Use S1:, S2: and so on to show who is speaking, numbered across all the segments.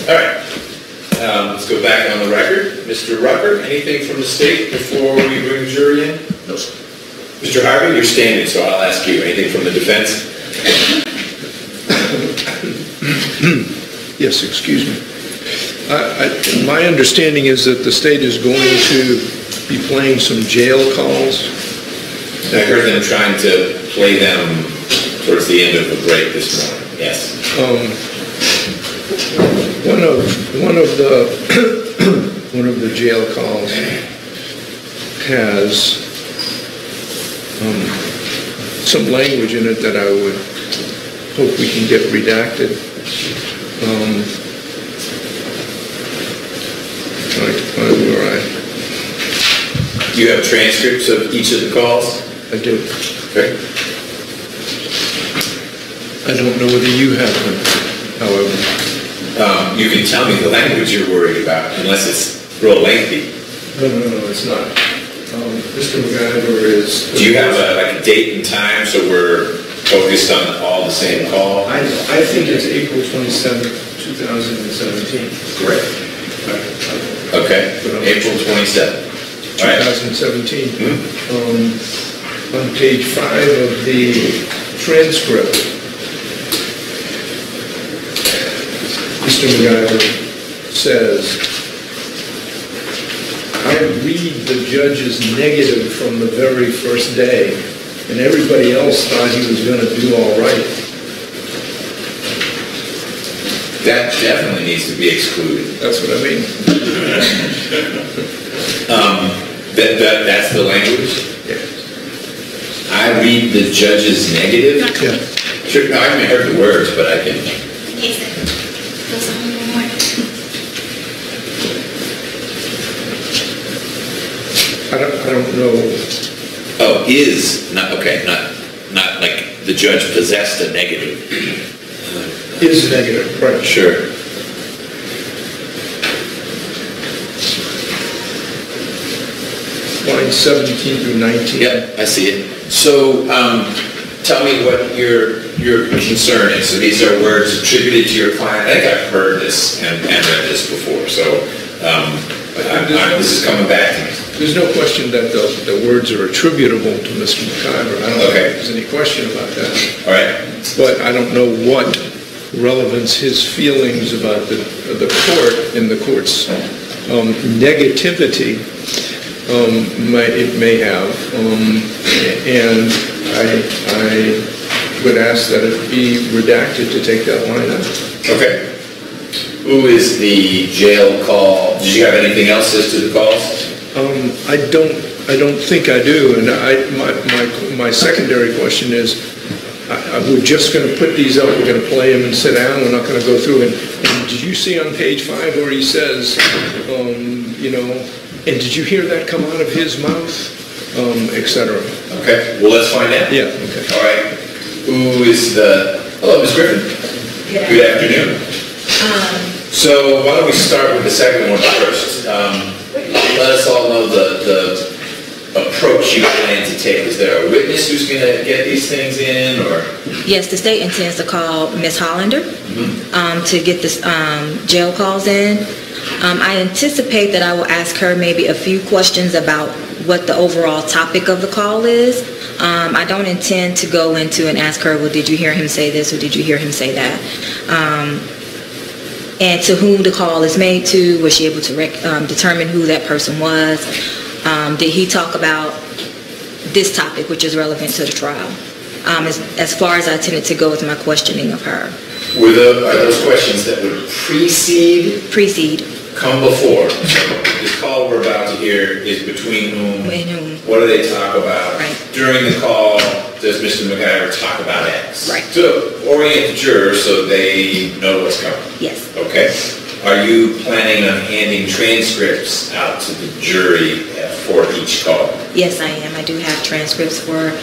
S1: All right. Let's go back on the record. Mr. Rucker, anything from the state before we bring the jury in?
S2: No, sir.
S1: Mr. Harvey, you're standing, so I'll ask you. Anything from the defense?
S3: Yes, excuse me. My understanding is that the state is going to be playing some jail calls.
S1: I heard them trying to play them towards the end of the break this morning. Yes. One of the jail calls has some language in it that I would hope we can get redacted. Trying to find where you have transcripts of each of the calls?
S3: I do.
S1: Okay.
S3: I don't know whether you have them, however.
S1: You can tell me the language you're worried about, unless it's real lengthy.
S3: No, it's not. Mr. McIver is...
S1: Do you have a date and time so we're focused on all the same call?
S3: I think it's April 27th, 2017.
S1: Correct. Okay, April 27th.
S3: 2017. On page 5 of the transcript, Mr. McIver says, I read the judge's negative from the very first day, and everybody else thought he was going to do all right.
S1: That definitely needs to be excluded.
S3: That's what I mean.
S1: That's the language?
S3: Yeah.
S1: I read the judge's negative?
S3: Yeah.
S1: Sure, no, I haven't heard the words, but I can...
S3: I don't know.
S1: Oh, is, not, okay, not like the judge possessed a negative.
S3: Is negative, right.
S1: Sure.
S3: Lines 17 through 19.
S1: Yep, I see it. So, tell me what your concern is. So these are words attributed to your client. I think I've heard this and read this before. So, this is coming back to me.
S3: There's no question that the words are attributable to Mr. McIver. I don't think there's any question about that.
S1: All right.
S3: But I don't know what relevance his feelings about the court and the court's negativity it may have. And I would ask that it be redacted to take that line out.
S1: Okay. Who is the jail call? Did you have anything else as to the calls?
S3: I don't think I do, and my secondary question is, we're just going to put these up, we're going to play them and sit down, we're not going to go through it. And did you see on page 5 where he says, and did you hear that come out of his mouth, etc.
S1: Okay, well, let's find out.
S3: Yeah, okay.
S1: All right. Who is hello, Ms. Griffin. Good afternoon. So why don't we start with the second one first. Let us all know the approach you plan to take. Is there a witness who's going to get these things in, or?
S4: Yes, the state intends to call Ms. Hollander to get the jail calls in. I anticipate that I will ask her maybe a few questions about what the overall topic of the call is. I don't intend to go into and ask her, well, did you hear him say this or did you hear him say that? And to whom the call is made to, was she able to determine who that person was? Did he talk about this topic, which is relevant to the trial? As far as I tended to go with my questioning of her.
S1: Are those questions that would precede?
S4: Precede.
S1: Come before. So this call we're about to hear is between whom?
S4: And whom.
S1: What do they talk about?
S4: Right.
S1: During the call, does Mr. McIver talk about X?
S4: Right.
S1: To orient the jurors so they know what's coming.
S4: Yes.
S1: Okay. Are you planning on handing transcripts out to the jury for each call?
S4: Yes, I am. I do have transcripts for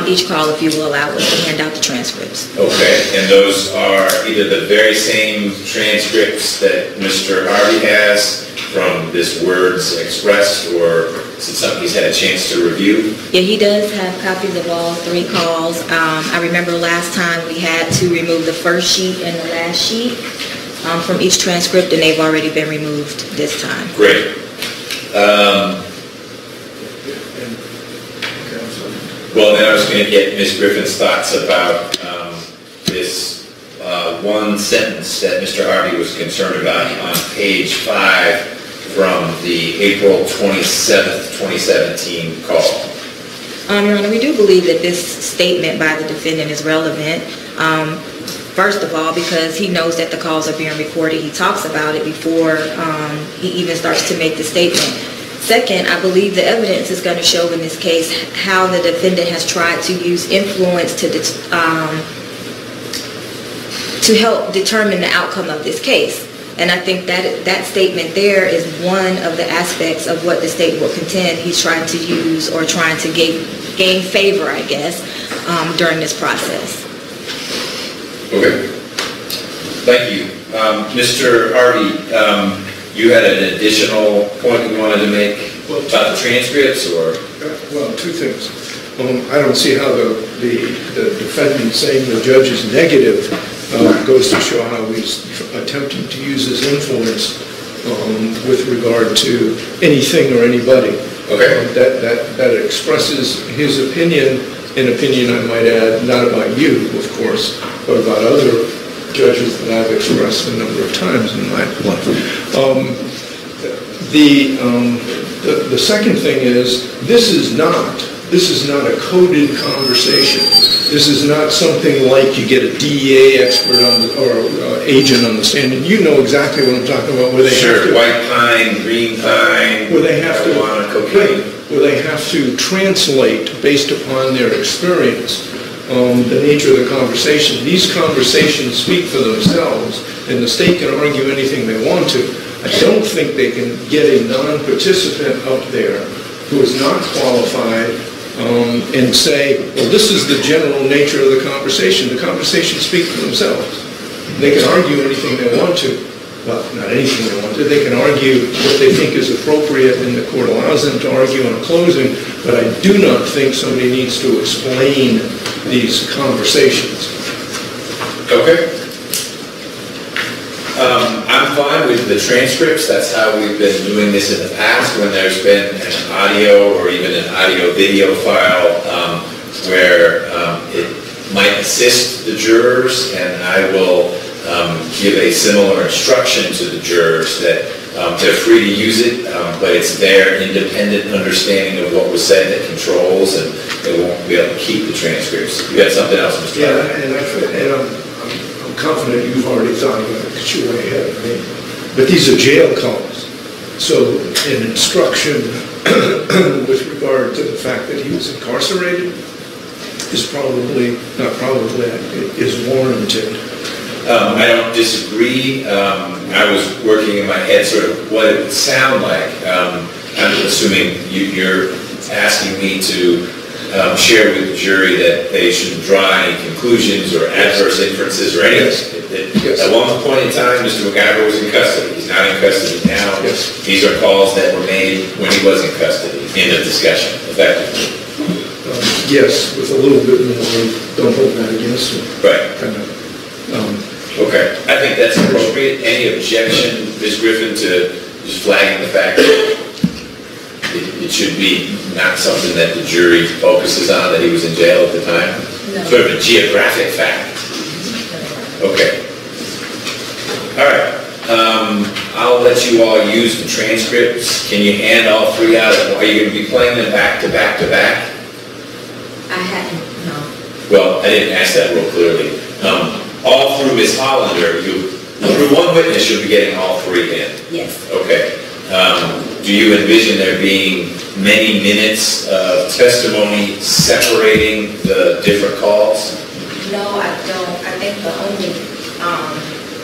S4: each call, if you will allow us to hand out the transcripts.
S1: Okay, and those are either the very same transcripts that Mr. Harvey has from this words expressed, or is it something he's had a chance to review?
S4: Yeah, he does have copies of all 3 calls. I remember last time we had to remove the first sheet and the last sheet. from each transcript, and they've already been removed this time.
S1: Great. Well, then I was going to get Ms. Griffin's thoughts about this one sentence that Mr. Harvey was concerned about on page 5 from the April 27th, 2017 call.
S4: Your Honor, we do believe that this statement by the defendant is relevant. First of all, because he knows that the calls are being recorded. He talks about it before he even starts to make the statement. Second, I believe the evidence is going to show in this case how the defendant has tried to use influence to help determine the outcome of this case. And I think that statement there is one of the aspects of what the state will contend he's trying to use or trying to gain favor, I guess, during this process.
S1: Okay. Thank you. Mr. Harvey, you had an additional point you wanted to make about the transcripts, or?
S3: Well, two things. I don't see how the defendant saying the judge is negative goes to show how he's attempting to use his influence with regard to anything or anybody.
S1: Okay.
S3: That expresses his opinion, an opinion I might add, not about you, of course, but about other judges that I've expressed a number of times in my life. The second thing is, this is not a coded conversation. This is not something like you get a DEA expert or agent on the stand, and you know exactly what I'm talking about. Where they have to,
S1: white pine, green pine,
S3: where they have
S1: marijuana, cocaine,
S3: where they have to translate based upon their experience the nature of the conversation. These conversations speak for themselves, and the state can argue anything they want to. I don't think they can get a non-participant up there who is not qualified and say, well, this is the general nature of the conversation. The conversations speak for themselves. They can argue anything they want to. Well, not anything they want to. They can argue what they think is appropriate, and the court allows them to argue on a closing, but I do not think somebody needs to explain these conversations.
S1: Okay. I'm fine with the transcripts. That's how we've been doing this in the past when there's been an audio or even an audio-video file where it might assist the jurors, and I will give a similar instruction to the jurors that they're free to use it, but it's their independent understanding of what was said that controls, and they won't be able to keep the transcripts. You got something else, Mr.
S3: Yeah, and I'm confident you've already thought about it, because you're way ahead of me. But these are jail calls. So an instruction with regard to the fact that he was incarcerated is is warranted.
S1: I don't disagree. I was working in my head sort of what it would sound like. I'm assuming you're asking me to share with the jury that they shouldn't draw any conclusions or adverse inferences or anything.
S3: Yes.
S1: At one point in time, Mr. McIver was in custody. He's not in custody now.
S3: Yes.
S1: These are calls that were made when he was in custody. End of discussion, effectively.
S3: Yes, with a little bit more, don't hold that against him.
S1: Right.
S3: Kind of,
S1: okay. I think that's appropriate. Any objection, Ms. Griffin, to just flagging the fact that it should be not something that the jury focuses on, that he was in jail at the time? No. Sort of a geographic fact. Okay. All right. I'll let you all use the transcripts. Can you hand all three out? Are you going to be playing them back to back to back?
S4: I hadn't, no.
S1: Well, I didn't ask that real clearly. All through Ms. Hollander, through one witness, you'll be getting all three in?
S4: Yes.
S1: Okay. Do you envision there being many minutes of testimony separating the different calls?
S4: No, I don't. I think the only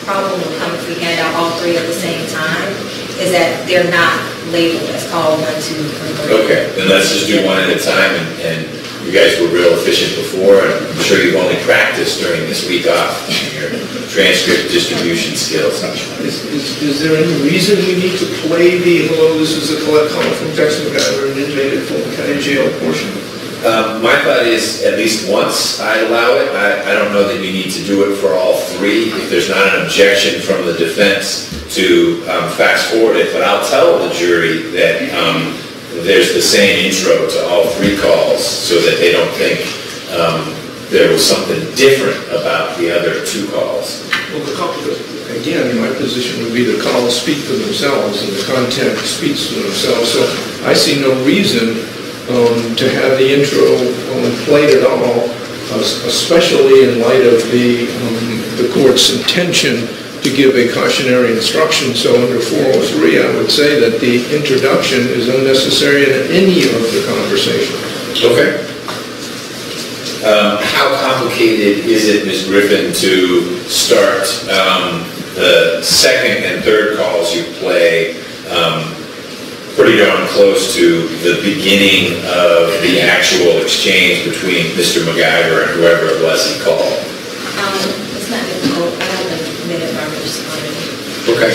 S4: problem will come if we hand out all three at the same time, is that they're not labeled as call 1, 2, 3.
S1: Okay, then let's just do one at a time, and you guys were real efficient before, and I'm sure you've only practiced during this week off your transcript distribution skills.
S3: Is there any reason we need to play the hello, this is a collect call from Tex McIver and inmate at Fulton County Jail portion?
S1: My thought is at least once I allow it. I don't know that you need to do it for all three. If there's not an objection from the defense to fast forward it, but I'll tell the jury that there's the same intro to all three calls so that they don't think there was something different about the other two calls.
S3: Well, again, my position would be the calls speak for themselves and the content speaks for themselves. So I see no reason to have the intro played at all, especially in light of the court's intention to give a cautionary instruction. So under 403, I would say that the introduction is unnecessary in any of the conversation.
S1: Okay. How complicated is it, Ms. Griffin, to start the second and third calls you play pretty darn close to the beginning of the actual exchange between Mr. McIver and whoever it was he called?
S4: It's not difficult. I have the minute markers already.
S1: Okay.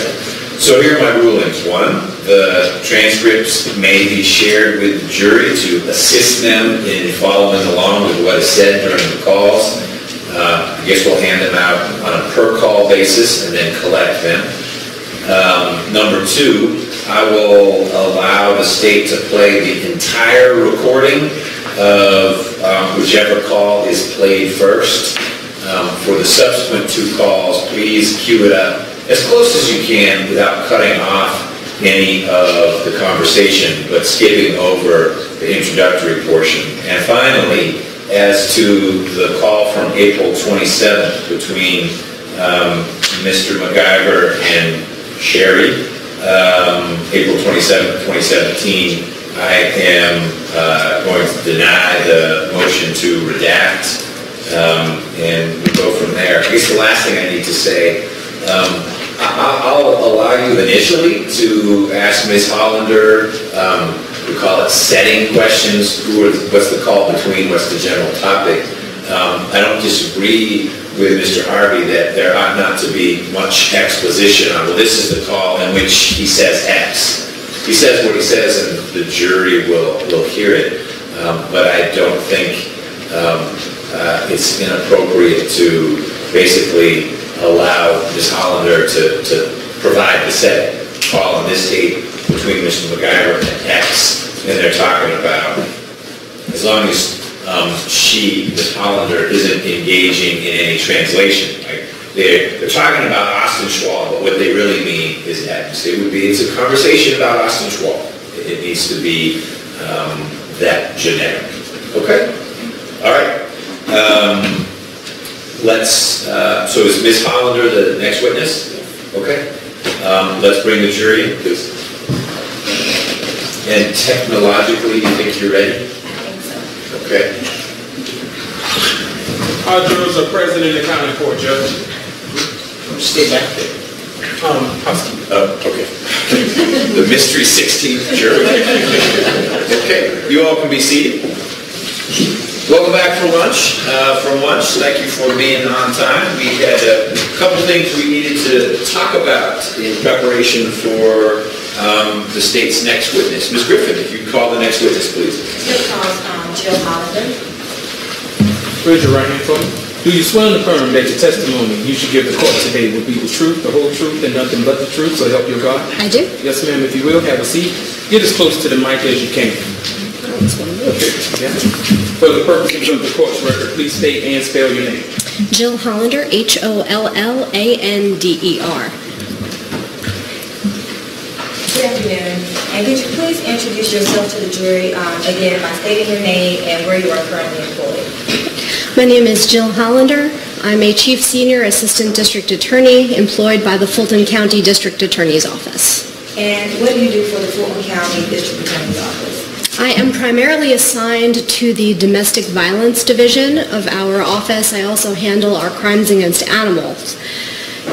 S1: So here are my rulings. One, the transcripts may be shared with the jury to assist them in following along with what is said during the calls. I guess we'll hand them out on a per call basis and then collect them. Number two, I will allow the state to play the entire recording of whichever call is played first. For the subsequent two calls, please cue it up as close as you can without cutting off any of the conversation, but skipping over the introductory portion. And finally, as to the call from April 27th between Mr. McIver and Sherry, April 27th, 2017, I am going to deny the motion to redact, and we go from there. I guess the last thing I need to say, I'll allow you initially to ask Ms. Hollander, we call it setting questions, what's the call between, what's the general topic. I don't disagree with Mr. Harvey that there ought not to be much exposition on, well, this is the call in which he says X. He says what he says and the jury will hear it, but I don't think it's inappropriate to basically allow Ms. Hollander to provide the setting. Call on this date between Mr. McIver and X, and they're talking about, as long as Ms. Hollander isn't engaging in any translation. Right? They're talking about Austin Schwall, but what they really mean is X. It's a conversation about Austin Schwall. It needs to be that generic. Okay? All right. So is Ms. Hollander the next witness? Okay. Let's bring the jury in, please. And technologically, you think you're ready?
S4: I think so.
S1: Okay.
S2: Our jurors are present in the county court, Judge.
S1: Stay back there.
S2: Housekeeping.
S1: Okay. The mystery 16th jury. Okay, you all can be seated. Welcome back from lunch. Thank you for being on time. We had a couple things we needed to talk about in preparation for the state's next witness. Ms. Griffin, if you call the next witness, please.
S4: This calls Jill Hollander.
S2: Raise your right hand for me. Do you swear and affirm that the testimony you should give the court today will be the truth, the whole truth, and nothing but the truth, so help you God?
S5: I do.
S2: Yes, ma'am. If you will, have a seat. Get as close to the mic as you can. Okay. Yeah. For the purposes of the court's record, please state and spell your name.
S5: Jill Hollander, Hollander.
S4: Good afternoon. And could you please introduce yourself to the jury again by stating your name and where you are currently employed?
S5: My name is Jill Hollander. I'm a Chief Senior Assistant District Attorney employed by the Fulton County District Attorney's Office.
S4: And what do you do for the Fulton County District Attorney's Office?
S5: I am primarily assigned to the Domestic Violence Division of our office. I also handle our crimes against animals.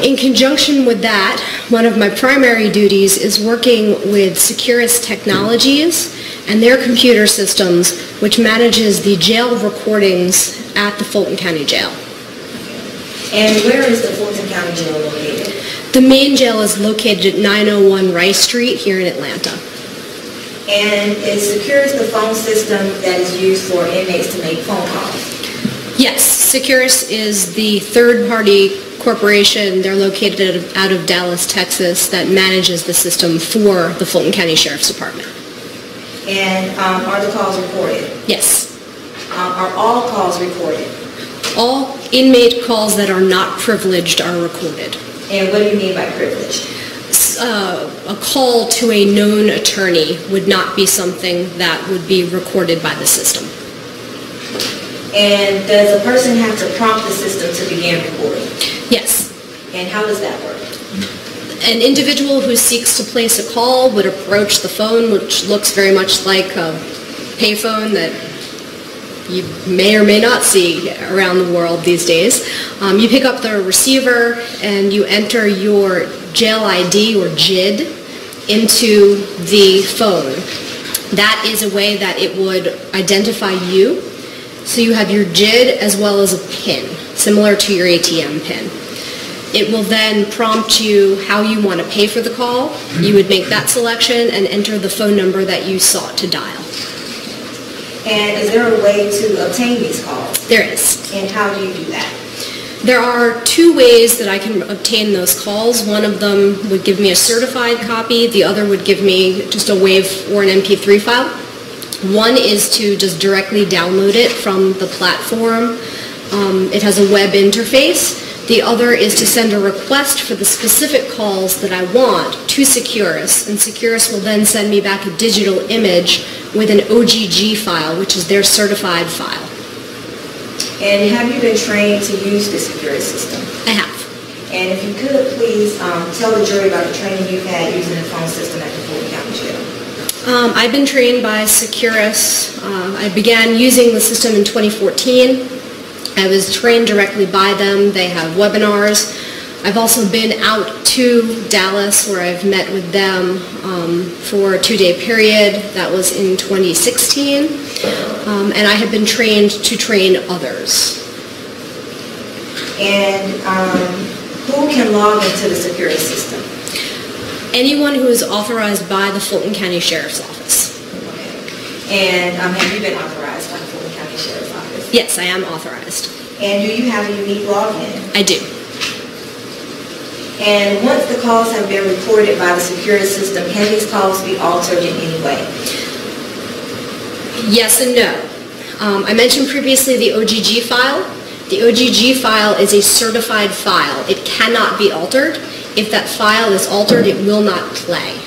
S5: In conjunction with that, one of my primary duties is working with Securus Technologies and their computer systems, which manages the jail recordings at the Fulton County Jail.
S4: And where is the Fulton County Jail located?
S5: The main jail is located at 901 Rice Street here in Atlanta.
S4: And is Securus the phone system that is used for inmates to make phone calls?
S5: Yes, Securus is the third-party corporation. They're located out of Dallas, Texas, that manages the system for the Fulton County Sheriff's Department.
S4: And are the calls recorded?
S5: Yes.
S4: Are all calls recorded?
S5: All inmate calls that are not privileged are recorded.
S4: And what do you mean by privileged?
S5: A call to a known attorney would not be something that would be recorded by the system.
S4: And does a person have to prompt the system to begin recording?
S5: Yes.
S4: And how does that work?
S5: An individual who seeks to place a call would approach the phone, which looks very much like a payphone that you may or may not see around the world these days. You pick up the receiver and you enter your jail ID or JID into the phone. That is a way that it would identify you. So you have your JID as well as a PIN, similar to your ATM PIN. It will then prompt you how you want to pay for the call. You would make that selection and enter the phone number that you sought to dial.
S4: And is there a way to obtain these calls?
S5: There is.
S4: And how do you do that?
S5: There are two ways that I can obtain those calls. One of them would give me a certified copy. The other would give me just a WAV or an MP3 file. One is to just directly download it from the platform. It has a web interface. The other is to send a request for the specific calls that I want to Securus, and Securus will then send me back a digital image with an OGG file, which is their certified file.
S4: And have you been trained to use the Securus system?
S5: I have.
S4: And if you could, please tell the jury about the training you've had using the phone system at the Fulton County Jail.
S5: I've been trained by Securus. I began using the system in 2014. I was trained directly by them. They have webinars. I've also been out to Dallas where I've met with them for a 2-day period. That was in 2016. And I have been trained to train others.
S4: And who can log into the Securus system?
S5: Anyone who is authorized by the Fulton County Sheriff's Office.
S4: And have you been authorized by the Fulton County Sheriff's Office?
S5: Yes, I am authorized.
S4: And do you have a unique login?
S5: I do.
S4: And once the calls have been recorded by the Securus system, can these calls be altered in any way?
S5: Yes and no. I mentioned previously the OGG file. The OGG file is a certified file. It cannot be altered. If that file is altered, it will not play.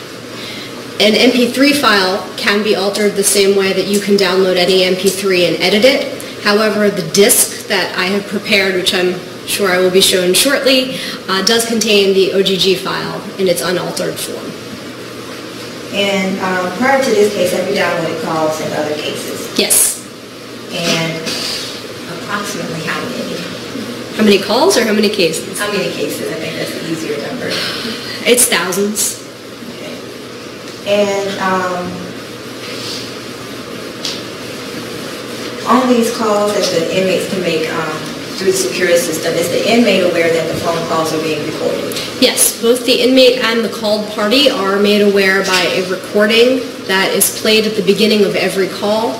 S5: An MP3 file can be altered the same way that you can download any MP3 and edit it. However, the disc that I have prepared, which I'm sure I will be shown shortly, does contain the OGG file in its unaltered form.
S4: And prior to this case, have you downloaded calls in other cases?
S5: Yes.
S4: And approximately how many?
S5: How many calls or how many cases?
S4: How many cases? I think that's the easier number.
S5: It's thousands.
S4: Okay. And on these calls that the inmates can make through the Securus system, is the inmate aware that the phone calls are being recorded?
S5: Yes, both the inmate and the called party are made aware by a recording that is played at the beginning of every call.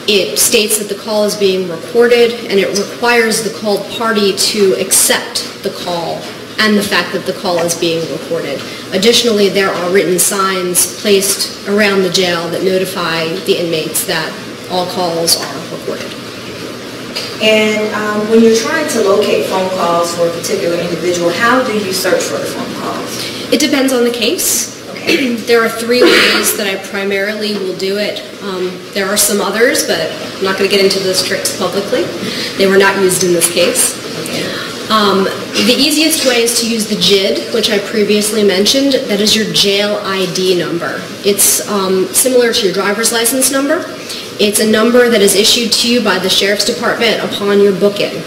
S5: It states that the call is being recorded, and it requires the called party to accept the call and the fact that the call is being recorded. Additionally, there are written signs placed around the jail that notify the inmates that all calls are recorded.
S4: And when you're trying to locate phone calls for a particular individual, how do you search for the phone calls?
S5: It depends on the case. Okay. There are 3 ways that I primarily will do it. There are some others, but I'm not going to get into those tricks publicly. They were not used in this case.
S4: Okay.
S5: The easiest way is to use the JID, which I previously mentioned. That is your jail ID number. It's similar to your driver's license number. It's a number that is issued to you by the Sheriff's Department upon your booking.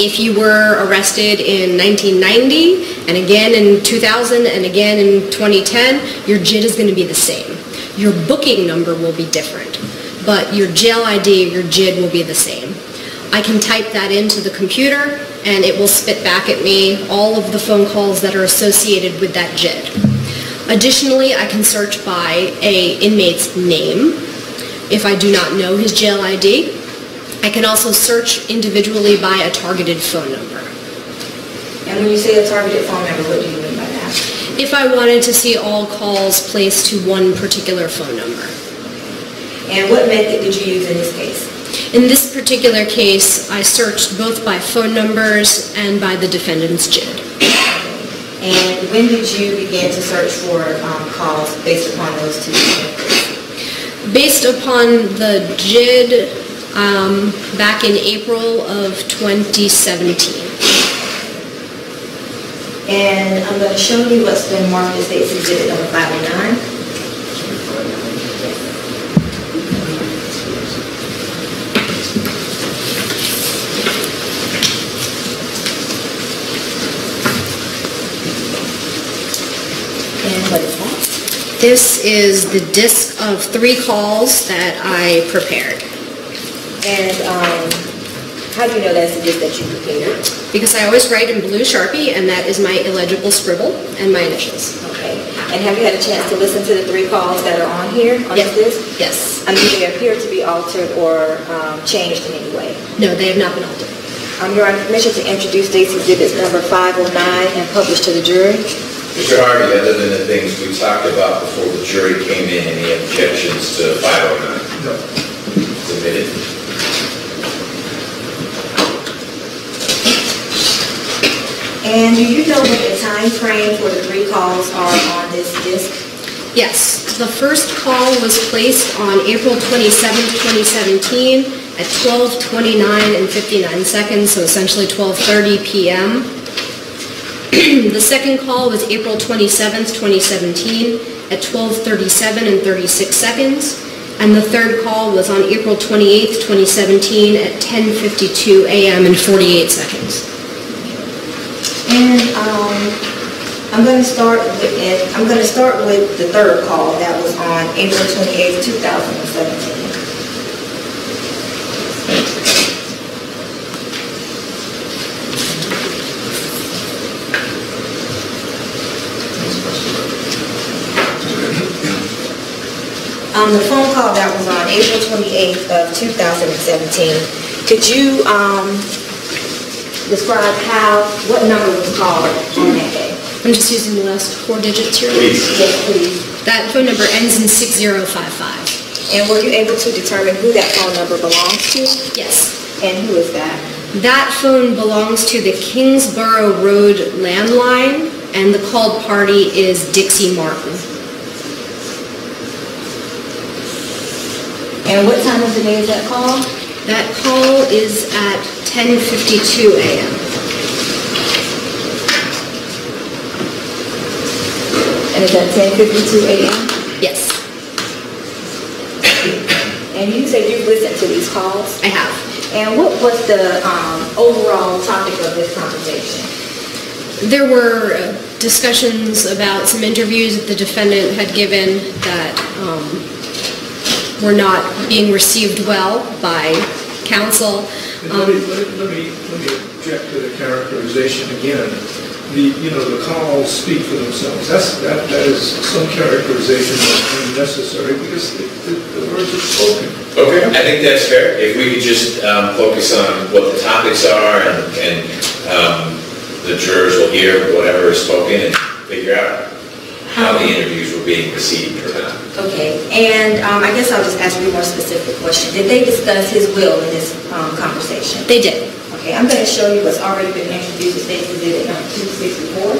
S5: If you were arrested in 1990, and again in 2000, and again in 2010, your JID is going to be the same. Your booking number will be different, but your jail ID, your JID will be the same. I can type that into the computer, and it will spit back at me all of the phone calls that are associated with that JID. Additionally, I can search by an inmate's name if I do not know his jail ID. I can also search individually by a targeted phone number.
S4: And when you say a targeted phone number, what do you mean by that?
S5: If I wanted to see all calls placed to one particular phone number.
S4: And what method did you use in this case?
S5: In this particular case, I searched both by phone numbers and by the defendant's JID.
S4: And when did you begin to search for calls based upon those two methods?
S5: Based upon the JID back in April of 2017.
S4: And I'm going to show you what's been marked as State's Exhibit number 509. And what is that?
S5: This is the disc of 3 calls that I prepared.
S4: And how do you know that's the disc that you prepared?
S5: Because I always write in blue Sharpie, and that is my illegible scribble and my initials.
S4: Okay. And have you had a chance to listen to the 3 calls that are on here, on
S5: Yes.
S4: this disc?
S5: Yes.
S4: I mean, they appear to be altered or changed in any way.
S5: No, they have not been altered.
S4: Your Honor, permission to introduce State's Exhibit number 509 and publish to the jury.
S1: Mr. Harvey, other than the things we talked about before the jury came in, any objections to 509?
S3: No.
S1: Submitted.
S4: And do you know what the time frame for the 3 calls are on this disc?
S5: Yes. The first call was placed on April 27th, 2017 at 12:29 and 59 seconds, so essentially 12:30 p.m. The second call was April 27th, 2017 at 12:37 and 36 seconds. And the third call was on April 28th, 2017 at 10:52 a.m. and 48 seconds.
S4: And I'm going to start with the third call that was on April 28th, 2017. The phone call that was on April 28th of 2017, could you describe what number was called on that day?
S5: I'm just using the last 4 digits here.
S1: Please.
S4: Yes, please.
S5: That phone number ends in 6055.
S4: And were you able to determine who that phone number belongs to?
S5: Yes.
S4: And who is that?
S5: That phone belongs to the Kingsborough Road landline, and the called party is Dixie Martin.
S4: And what time of the day is that call?
S5: That call is at 10:52 a.m.
S4: And it's at 10:52 a.m.?
S5: Yes,
S4: And you said you've listened to these calls?
S5: I have.
S4: And what was the overall topic of this conversation?
S5: There were discussions about some interviews that the defendant had given that were not being received well by counsel.
S3: Let me object to the characterization again. The calls speak for themselves. That is some characterization that's unnecessary because the words are spoken.
S1: Okay, I think that's fair. If we could just focus on what the topics are and the jurors will hear whatever is spoken and figure out how the interviews were being received or not.
S4: Okay, and I guess I'll just ask you a more specific question. Did they discuss his will in this conversation?
S5: They did.
S4: Okay, I'm going to show you what's already been introduced as State's Exhibit number 264.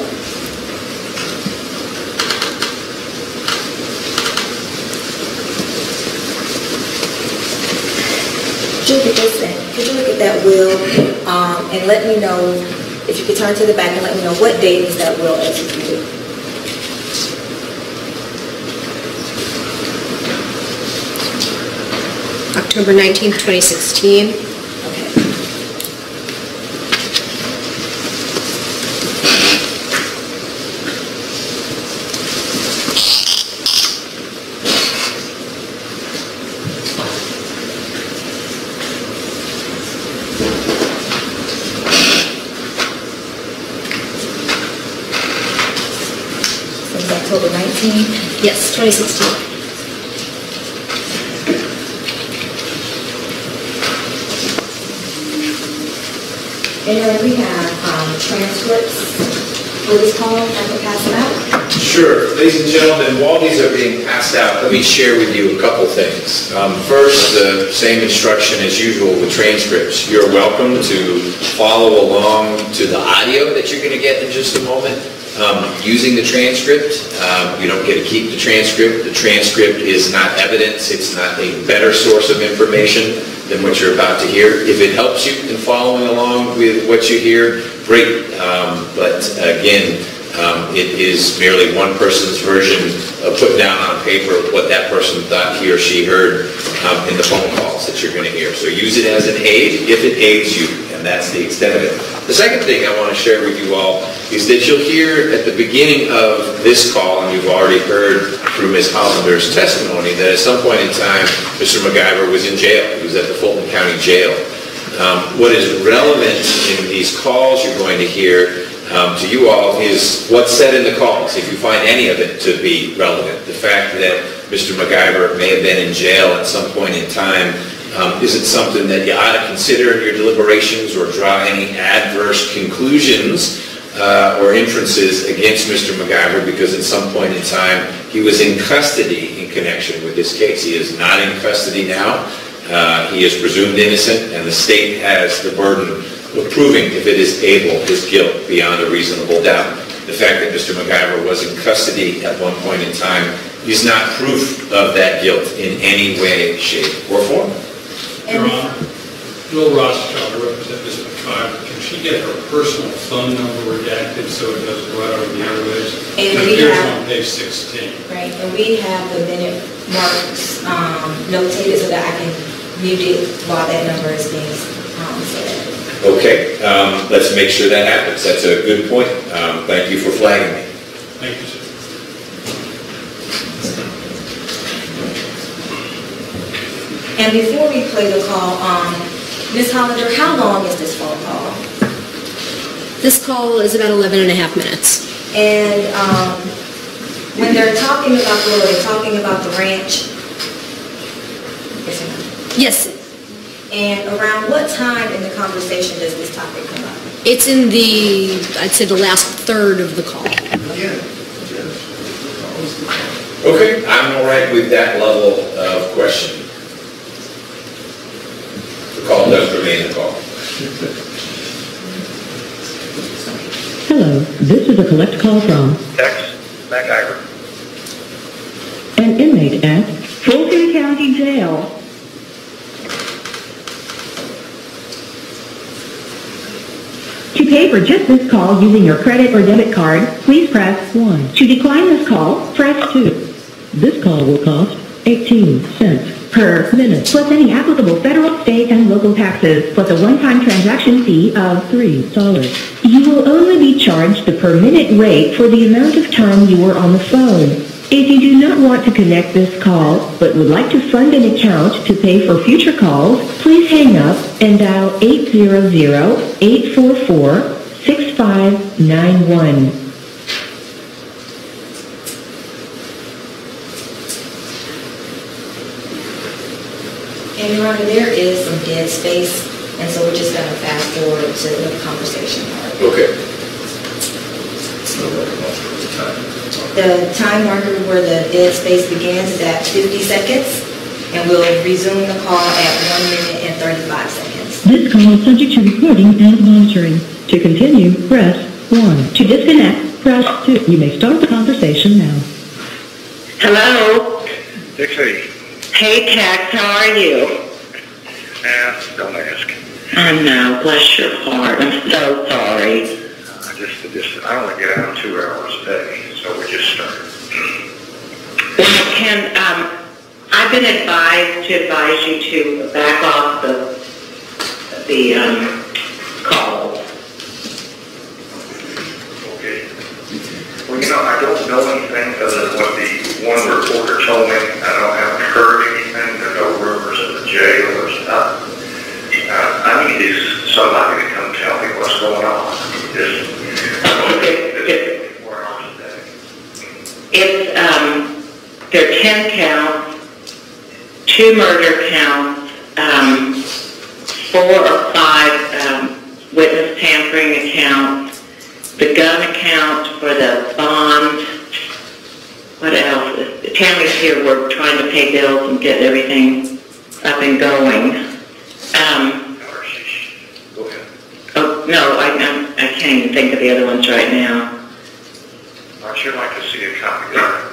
S4: Could you look at that will and let me know, if you could turn to the back and let me know what date is that will executed?
S5: October 19th, 2016.
S4: Okay. was October 19th?
S5: Yes, 2016.
S4: And then we have transcripts for this call. I can pass it out.
S1: Sure. Ladies and gentlemen, while these are being passed out, let me share with you a couple things. First, the same instruction as usual with transcripts. You're welcome to follow along to the audio that you're going to get in just a moment using the transcript. You don't get to keep the transcript. The transcript is not evidence. It's not a better source of information than what you're about to hear. If it helps you in following along with what you hear, great. But again, it is merely one person's version of put down on paper what that person thought he or she heard in the phone calls that you're going to hear. So use it as an aid if it aids you, and that's the extent of it. The second thing I want to share with you all is that you'll hear at the beginning of this call, and you've already heard through Ms. Hollander's testimony, that at some point in time, Mr. McIver was in jail. He was at the Fulton County Jail. What is relevant in these calls you're going to hear to you all is what's said in the calls, if you find any of it to be relevant. The fact that Mr. McIver may have been in jail at some point in time isn't something that you ought to consider in your deliberations or draw any adverse conclusions or inferences against Mr. McIver, because at some point in time he was in custody in connection with this case. He is not in custody now. He is presumed innocent, and the state has the burden of proving, if it is able, his guilt beyond a reasonable doubt. The fact that Mr. McIver was in custody at one point in time is not proof of that guilt in any way, shape, or form.
S6: Your Honor, Bill Rothschild, I represent Ms. McIver. Can she get her personal phone number redacted so it doesn't go out over the airwaves?
S4: And
S6: it
S4: we
S6: appears
S4: have,
S6: on page 16.
S4: right, and we have the minute marks notated so that I can mute it while that number is being said.
S1: Okay, let's make sure that happens. That's a good point. Thank you for flagging me.
S6: Thank you, sir.
S4: And before we play the call, Ms. Hollander, how long is this phone call?
S5: This call is about 11 and a half minutes.
S4: And when they're talking about the ranch,
S5: Yes.
S4: and around what time in the conversation does this topic come up?
S5: It's in the, I'd say the last third of the call.
S1: Okay, I'm all right with that level of question. The call does remain a call.
S7: Hello, this is a collect call from
S8: Tex McIver.
S7: an inmate at Fulton County Jail. To pay for just this call using your credit or debit card, please press 1. To decline this call, press 2. This call will cost 18 cents per minute, plus any applicable federal, state, and local taxes, plus a one-time transaction fee of $3. You will only be charged the per minute rate for the amount of time you were on the phone. If you do not want to connect this call, but would like to fund an account to pay for future calls, please hang up and dial 800-844-6591.
S4: And Your Honor, there is some dead space, and so we're just going to fast forward to the conversation part.
S1: Okay.
S4: The time marker where the dead space begins is at 50 seconds, and we'll resume the call at 1 minute and 35 seconds.
S7: This call is subject to recording and monitoring. To continue, press 1. To disconnect, press 2. You may start the conversation now.
S9: Hello?
S8: Dixie.
S9: Hey, Tex, how are you?
S8: Don't ask.
S9: I know, bless your heart. I'm so sorry.
S8: I only get out 2 hours a day, so we just started.
S9: Well, I've been advised to advise you to back off the call.
S8: Okay. Well, I don't know anything other than what the one reporter told me. I haven't heard anything. There are no rumors of the jail or stuff. I need somebody to come tell me what's going on. Just, I don't get 4 hours a day.
S9: It's, there are 10 counts, 2 murder counts, 4 or 5 witness tampering accounts, the gun account for the bond. What else? Tammy's here. We're trying to pay bills and get everything up and going.
S8: Go ahead.
S9: Oh, no, I can't even think of the other ones right now.
S8: I'd sure like to see a copy of that.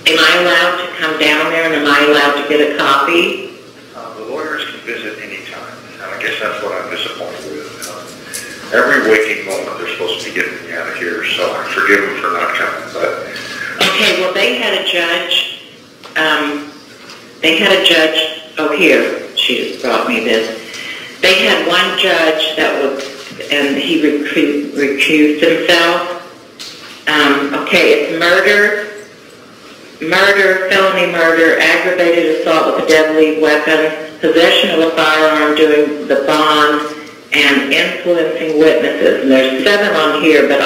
S9: Am I allowed to come down there, and am I allowed to get a copy?
S8: The lawyers can visit anytime, and I guess that's what I'm disappointed with. Every waking moment they're supposed to be getting me out of here, so I forgive them for not coming. But
S9: okay, well, they had a judge. Oh, here, she brought me this. They had one judge that was, and he recused himself. Okay, it's murder, felony murder, aggravated assault with a deadly weapon, possession of a firearm during the bond, and influencing witnesses. And there's 7 on here, but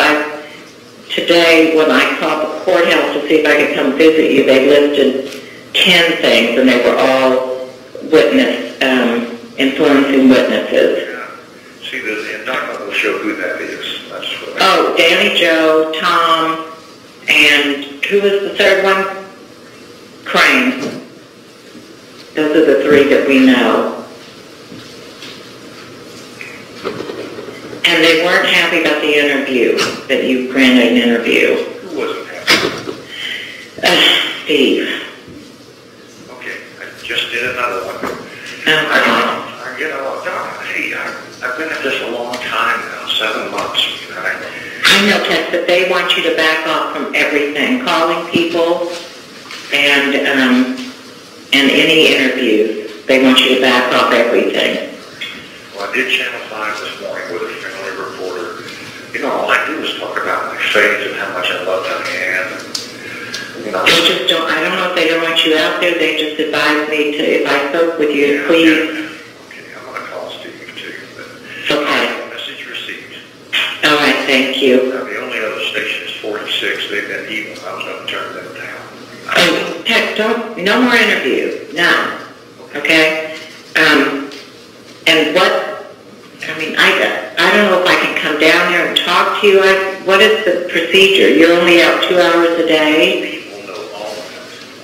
S9: today when I called the courthouse to see if I could come visit you, they listed 10 things, and they were all influencing witnesses.
S8: yeah. See, the indictment will show who that is. That's what
S9: Oh, Danny, Joe, Tom, and who was the third one? Crane. Those are the 3 that we know. And they weren't happy about the interview, that you granted an interview.
S8: Who wasn't happy?
S9: Steve.
S8: Okay, I just did another one. Hey, I've been at this a long time now, 7 months.
S9: I know, Tex, but they want you to back off from everything, calling people and any interviews. They want you to back off everything.
S8: Well, I did Channel 5 this morning with a family reporter. You know, all I do is talk about my faith and how much I love Diane. You know,
S9: They just don't, I don't know if they don't want you out there. They just advised me to, if I spoke with you, please.
S8: Okay, I'm going to call Steve too.
S9: Okay.
S8: Message received.
S9: All right, thank you.
S8: Now, the only other station is 46. They've been evil. I was going to turn them down.
S9: Oh, Tex, no more interview. No. Okay? And I don't know if I can come down there and talk to you. What is the procedure? You're only out 2 hours a day?
S8: People know all of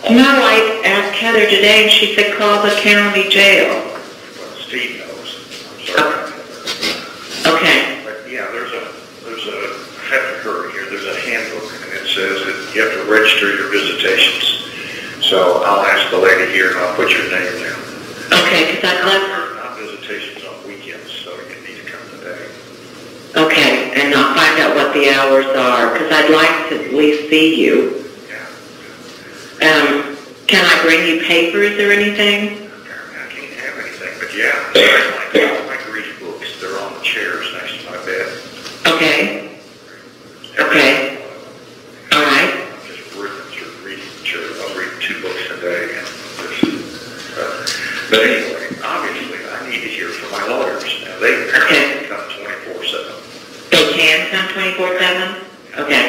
S8: that.
S9: No, I asked Heather today, and she said call the county jail.
S8: Well, Steve knows. I'm sorry.
S9: Okay.
S8: But yeah, there's a I haven't heard here, there's a handbook, and it says that you have to register your visitations. So I'll ask the lady here, and I'll put your name down.
S9: Okay, because I'd love...
S8: Not visitations on weekends, so you need to come today.
S9: Okay, and I'll find out what the hours are, because I'd like to at least see you.
S8: Yeah.
S9: Can I bring you papers or anything?
S8: I can't have anything, but yeah, all my grease books, they're on the chairs next to my bed.
S9: Okay. Okay. All right.
S8: I'm just ripping through reading the chair. I'll read 2 books a day. But anyway, obviously, I need to hear from my lawyers. Now, they can come 24/7.
S9: They can come 24/7? Okay.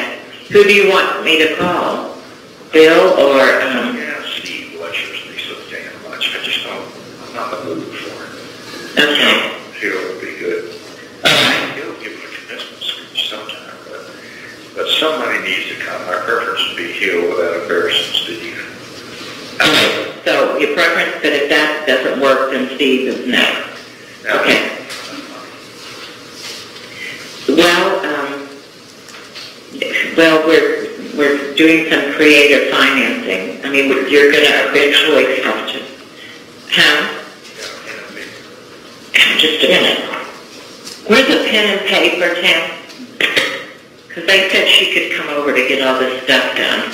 S9: Who do you want me to call? Bill or...
S8: Yeah, Steve lectures me so damn much. I'm not in the mood for it.
S9: Okay.
S8: He'll be good.
S9: All right.
S8: He'll give a commencement speech sometime, but somebody needs to come. My preference would be Hill without embarrassing Steve.
S9: Okay. So your preference, but if that doesn't work, then Steve is next. Okay. Well, we're doing some creative financing. I mean, you're going to eventually have to. Huh? Just a minute. Where's the pen and paper, Tim? Because they said she could come over to get all this stuff done.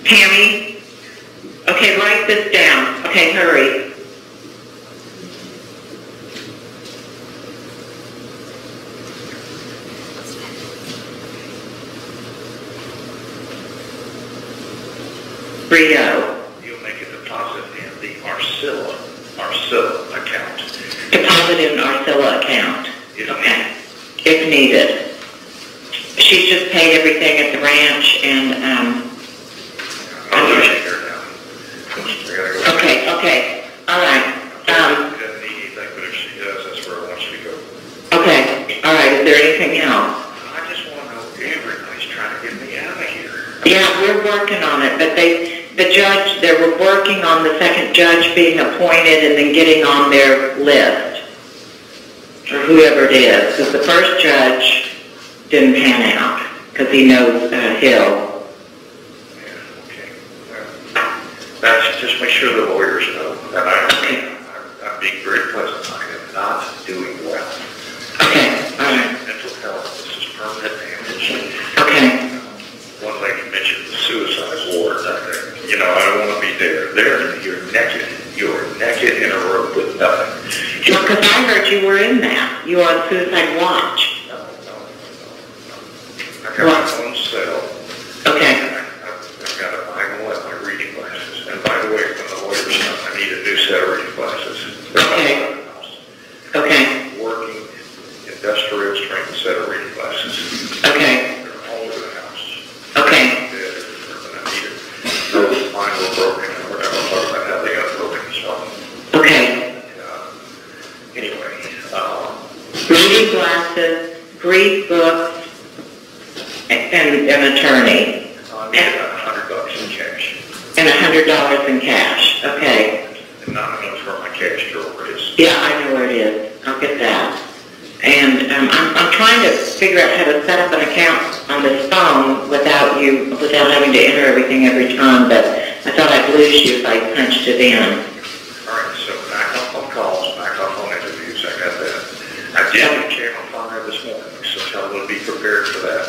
S9: Tammy? Okay, write this down. Okay, hurry. Rio.
S8: You'll make a deposit in the Arcilla account.
S9: Deposit in Arcilla account. Okay. If needed. She's just paid everything at the ranch, and,
S8: I'll just take her now.
S9: okay, all right.
S8: She doesn't need anything, but if she does, that's where I want you to go.
S9: Okay, all right, is there anything else?
S8: I just want to know, everybody's trying to get me out of here.
S9: Yeah, we're working on it, but they were working on the second judge being appointed and then getting on their list, or whoever it is, because the first judge didn't pan out, because he knows Hill.
S8: Yeah, okay. Well, that's just make sure the lawyers know that I'm being very pleasant. I am not doing well.
S9: Okay, all right.
S8: Mental health, this is permanent damage.
S9: Okay.
S8: One lady mentioned the suicide ward. You know, I don't want to be there. You're naked. You're naked in a room with nothing.
S9: Well, because I heard you were in that. You were on suicide watch.
S8: No. I got my own cell.
S9: Okay.
S8: I've got a Bible and my reading glasses. And by the way, when the lawyers come, I need a new set of reading glasses.
S9: Okay. Okay.
S8: Working industrial strength set of reading glasses.
S9: Okay.
S8: They're all over the house.
S9: Okay.
S8: Mine were broken, and we're not going to talk about how they got broken, so.
S9: Okay.
S8: Anyway,
S9: Reading glasses, brief books, and an attorney.
S8: I need about $100 in cash.
S9: And $100 in cash. Okay.
S8: And not enough for my cash drawer is.
S9: Yeah, I know where it is. I'll get that. And I'm trying to figure out how to set up an account on this phone without having to enter everything every time, but I thought I'd lose you if I punched it in.
S8: All right, so back up on calls, back up on interviews, I got that. I did get Channel 5 this morning, so tell them to be prepared for that.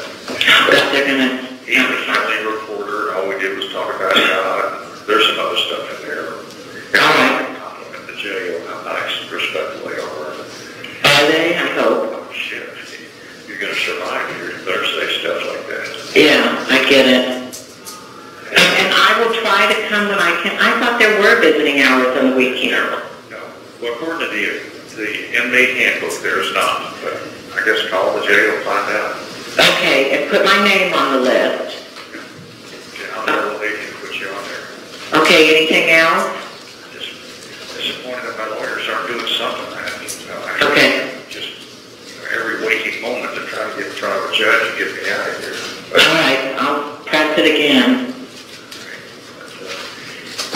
S9: But they're gonna.
S8: He was a friendly reporter, all we did was talk about God. There's some other stuff in there.
S9: All right.
S8: Compliment the jail, how nice and respectful they are.
S9: Are they? I hope.
S8: Oh, shit. You're going to survive here. You better say stuff like that.
S9: Yeah, I get it. And I will try to come when I can. I thought there were visiting hours on the weekend.
S8: No. Well, according to the inmate handbook, there is not. But I guess call the jail and find out.
S9: Okay, and put my name on the list.
S8: Okay, I'll tell the lady to put you on there.
S9: Okay, anything else?
S8: Just disappointed that my lawyers aren't doing something.
S9: Okay.
S8: Just every waking moment to try to get in front of a judge and get me out of here. But,
S9: all right, I'll press it again.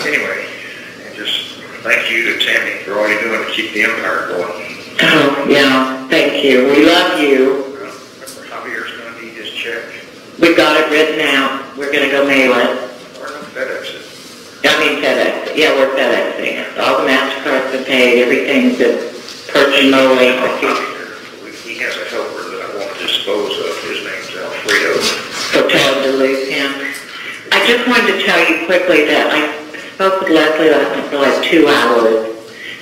S8: Anyway, and just thank you to Tammy for all you're doing to keep the empire going.
S9: Oh, yeah, thank you. We love you.
S8: Javier's going to need his check.
S9: We've got it written out. We're going to go mail it.
S8: Or no, FedEx it.
S9: I mean FedEx. Yeah, we're FedExing it. All the MasterCards have paid. Everything's personally.
S8: He has a helper that I want to dispose of. His name's Alfredo.
S9: So tell him to lose him. I just wanted to tell you quickly that I spoke with Leslie last night for like 2 hours.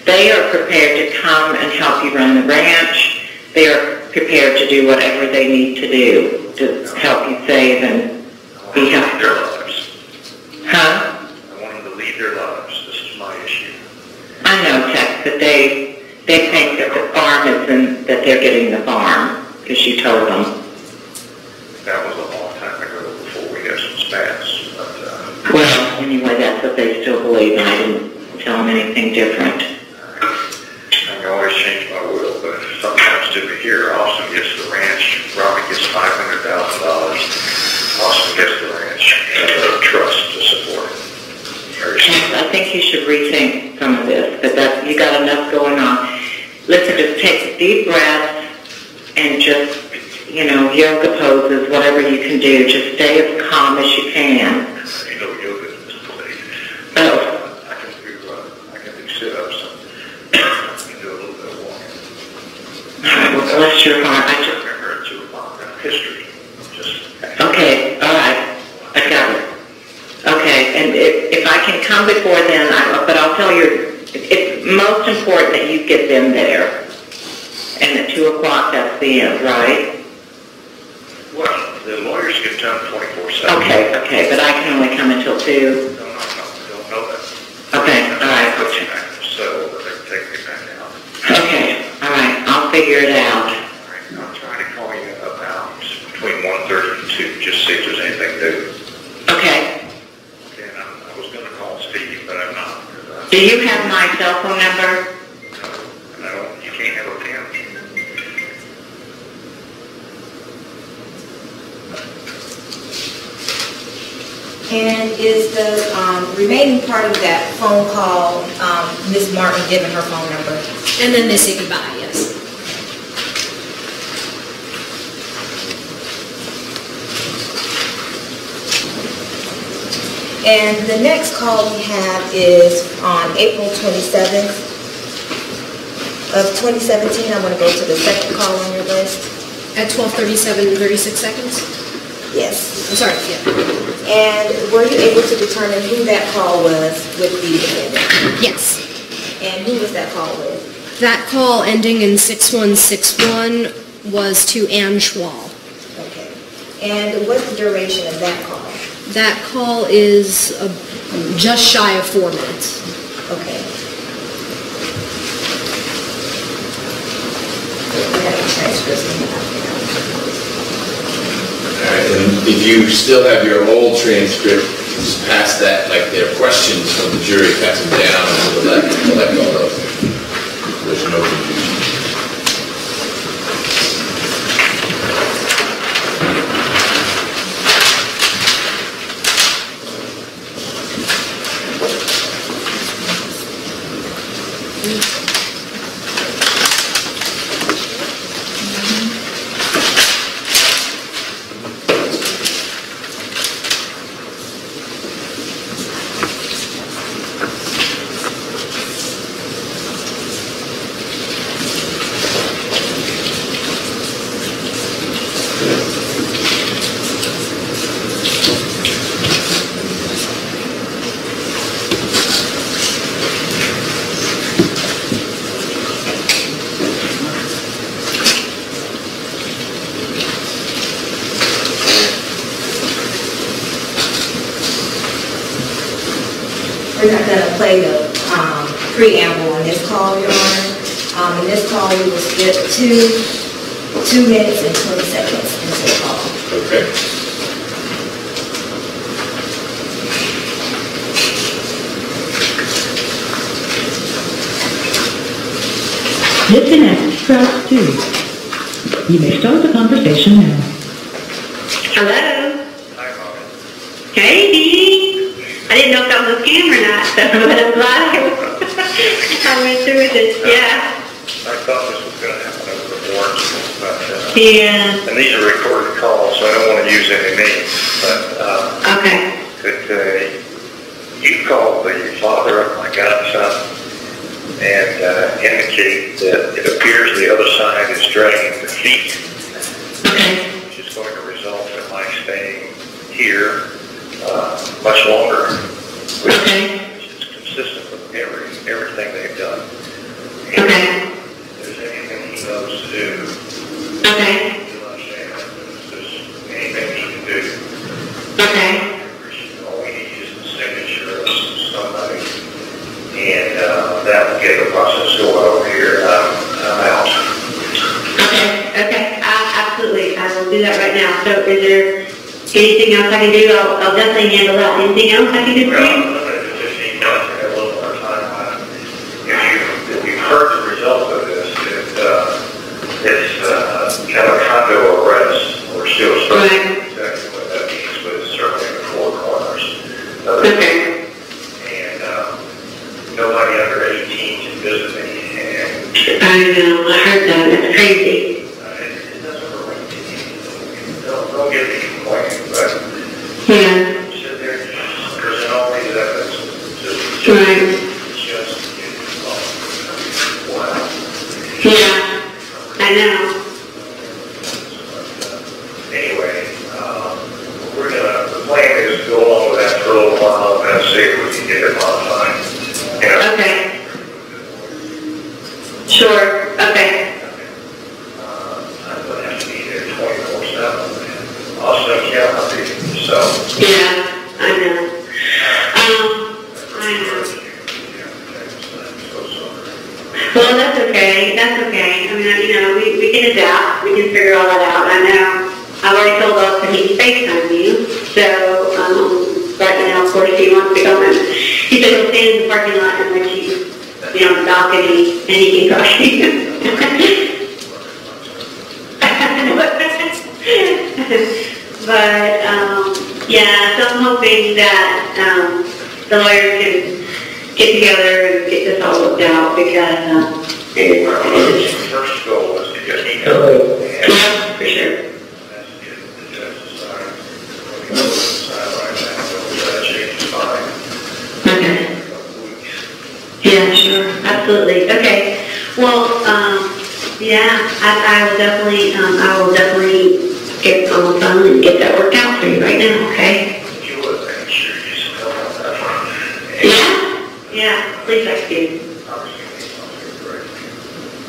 S9: They are prepared to come and help you run the ranch. They are prepared to do whatever they need to do to help you save and be helpful.
S8: Their lives.
S9: Huh?
S8: I want them to lead their lives. This is my issue.
S9: I know, Tex, but they think that the farm is that they're getting the farm because you told them.
S8: That was a long time ago before we had some spats. But,
S9: well, anyway, that's what they still believe, and I didn't tell them anything different.
S8: I can always change my will, but sometimes to be here, Austin gets the ranch, Robbie gets $500,000, Austin gets the ranch, and a trust to support it.
S9: I think you should rethink some of this, but you got enough going on. Listen, just take a deep breath and just, yoga poses, whatever you can do. Just stay as calm as you can.
S8: Ain't no yoga in this place.
S9: Oh.
S8: I can do sit-ups. I can do a little bit of walking.
S9: All right, well, bless your heart.
S8: I just remember at 2 o'clock history.
S9: Okay, all right. I got it. Okay, and if I can come before then, but I'll tell you, it's most important that you get them there. And at 2 o'clock, that's the end, right?
S8: Well, the lawyers get done 24/7.
S9: Okay, but I can only come until 2.
S8: No, don't know that.
S9: Okay, all right.
S8: Put you back in the cell, but they take me back out.
S9: Okay, all right, I'll figure it out.
S8: All right, I'll try to call you about between 1:30 and 2, just see if there's anything new.
S9: Do you have my cell phone number?
S8: No, you can't have a pen.
S4: And is the remaining part of that phone call, Ms. Martin giving her phone number?
S5: And then they say goodbye, yes.
S4: And the next call we have is on April 27th of 2017. I want to go to the second call on your list.
S5: At 12:37, 36 seconds?
S4: Yes.
S5: I'm sorry, yeah.
S4: And were you able to determine who that call was with the defendant?
S5: Yes.
S4: And who was that call with?
S5: That call ending in 6161 was to Ann Schwall.
S4: Okay. And what's the duration of that call?
S5: That call is just shy of 4 minutes.
S4: Okay. I have a transcript.
S1: All right, and if you still have your old transcript, just pass that, like there are questions from the jury, pass them down, and we'll collect all those. There's no confusion.
S4: We're not going to play the preamble on this call, Your Honor. In this call, we will skip 2 minutes and 20 seconds into the call.
S1: Okay.
S7: Disconnect, press 2. You may start the conversation now.
S9: Hello?
S8: Hi, Mom.
S9: Hey, Dee. I didn't know if that was a scam or not, so I'm glad I went through with it. Yeah.
S8: I thought this was going to happen over the board, but,
S9: Yeah.
S8: and these are recorded calls, so I don't want to use any names, but,
S9: Okay.
S8: you called the father of my godson and indicate that it appears the other side is dragging the feet,
S9: Okay.
S8: which is going to result in my staying here much longer, which is consistent with everything they've done. And
S9: Okay.
S8: if there's anything he knows to do,
S9: Okay.
S8: you'll understand that. If there's anything he can do,
S9: Okay.
S8: all we need is the signature of somebody, and that will get the process going over here. I'm out.
S9: Okay. Okay. Absolutely. I will do that right now. So is there anything else I can do? I'll definitely handle that. Anything else I can do for
S8: Well,
S9: you?
S8: I'm limited to 15 minutes. I have a little more time. If you've heard the result of this, it's kind of a condo arrest. We're still studying exactly what that means, but it's certainly in the four corners.
S9: Okay.
S8: And nobody under 18 can visit me. And
S9: I know. I heard that. That's crazy.
S8: it doesn't relate to you. Don't get me complaining, but
S9: Yeah.
S8: sit there and just present all these evidence.
S9: Right.
S8: Just wow.
S9: Yeah. I know.
S8: Anyway, the plan is to go along with that for a little while and see if we can get it modified.
S9: Okay. Sure. Okay.
S8: I'm going to have to be there 24/7. Also, yeah, I'll be so.
S9: Yeah. I know. I know. Well, that's okay. That's okay. I mean, we can adapt. We can figure all that out. I know. I've already told us that he FaceTime you. So, but of course,
S10: he wants to come in. He said he'll stand in the parking lot and let you be on the dock and he can talk to you. But, yeah, so I'm hoping that the lawyers can get together and get this all looked out because
S8: First goal was to get me out.
S10: for sure. Okay. Yeah, sure, absolutely. Okay. Well, yeah, I will definitely get on the phone and get that worked out for you right now. Okay.
S8: You would make sure you still have that one.
S10: Yeah. Please execute.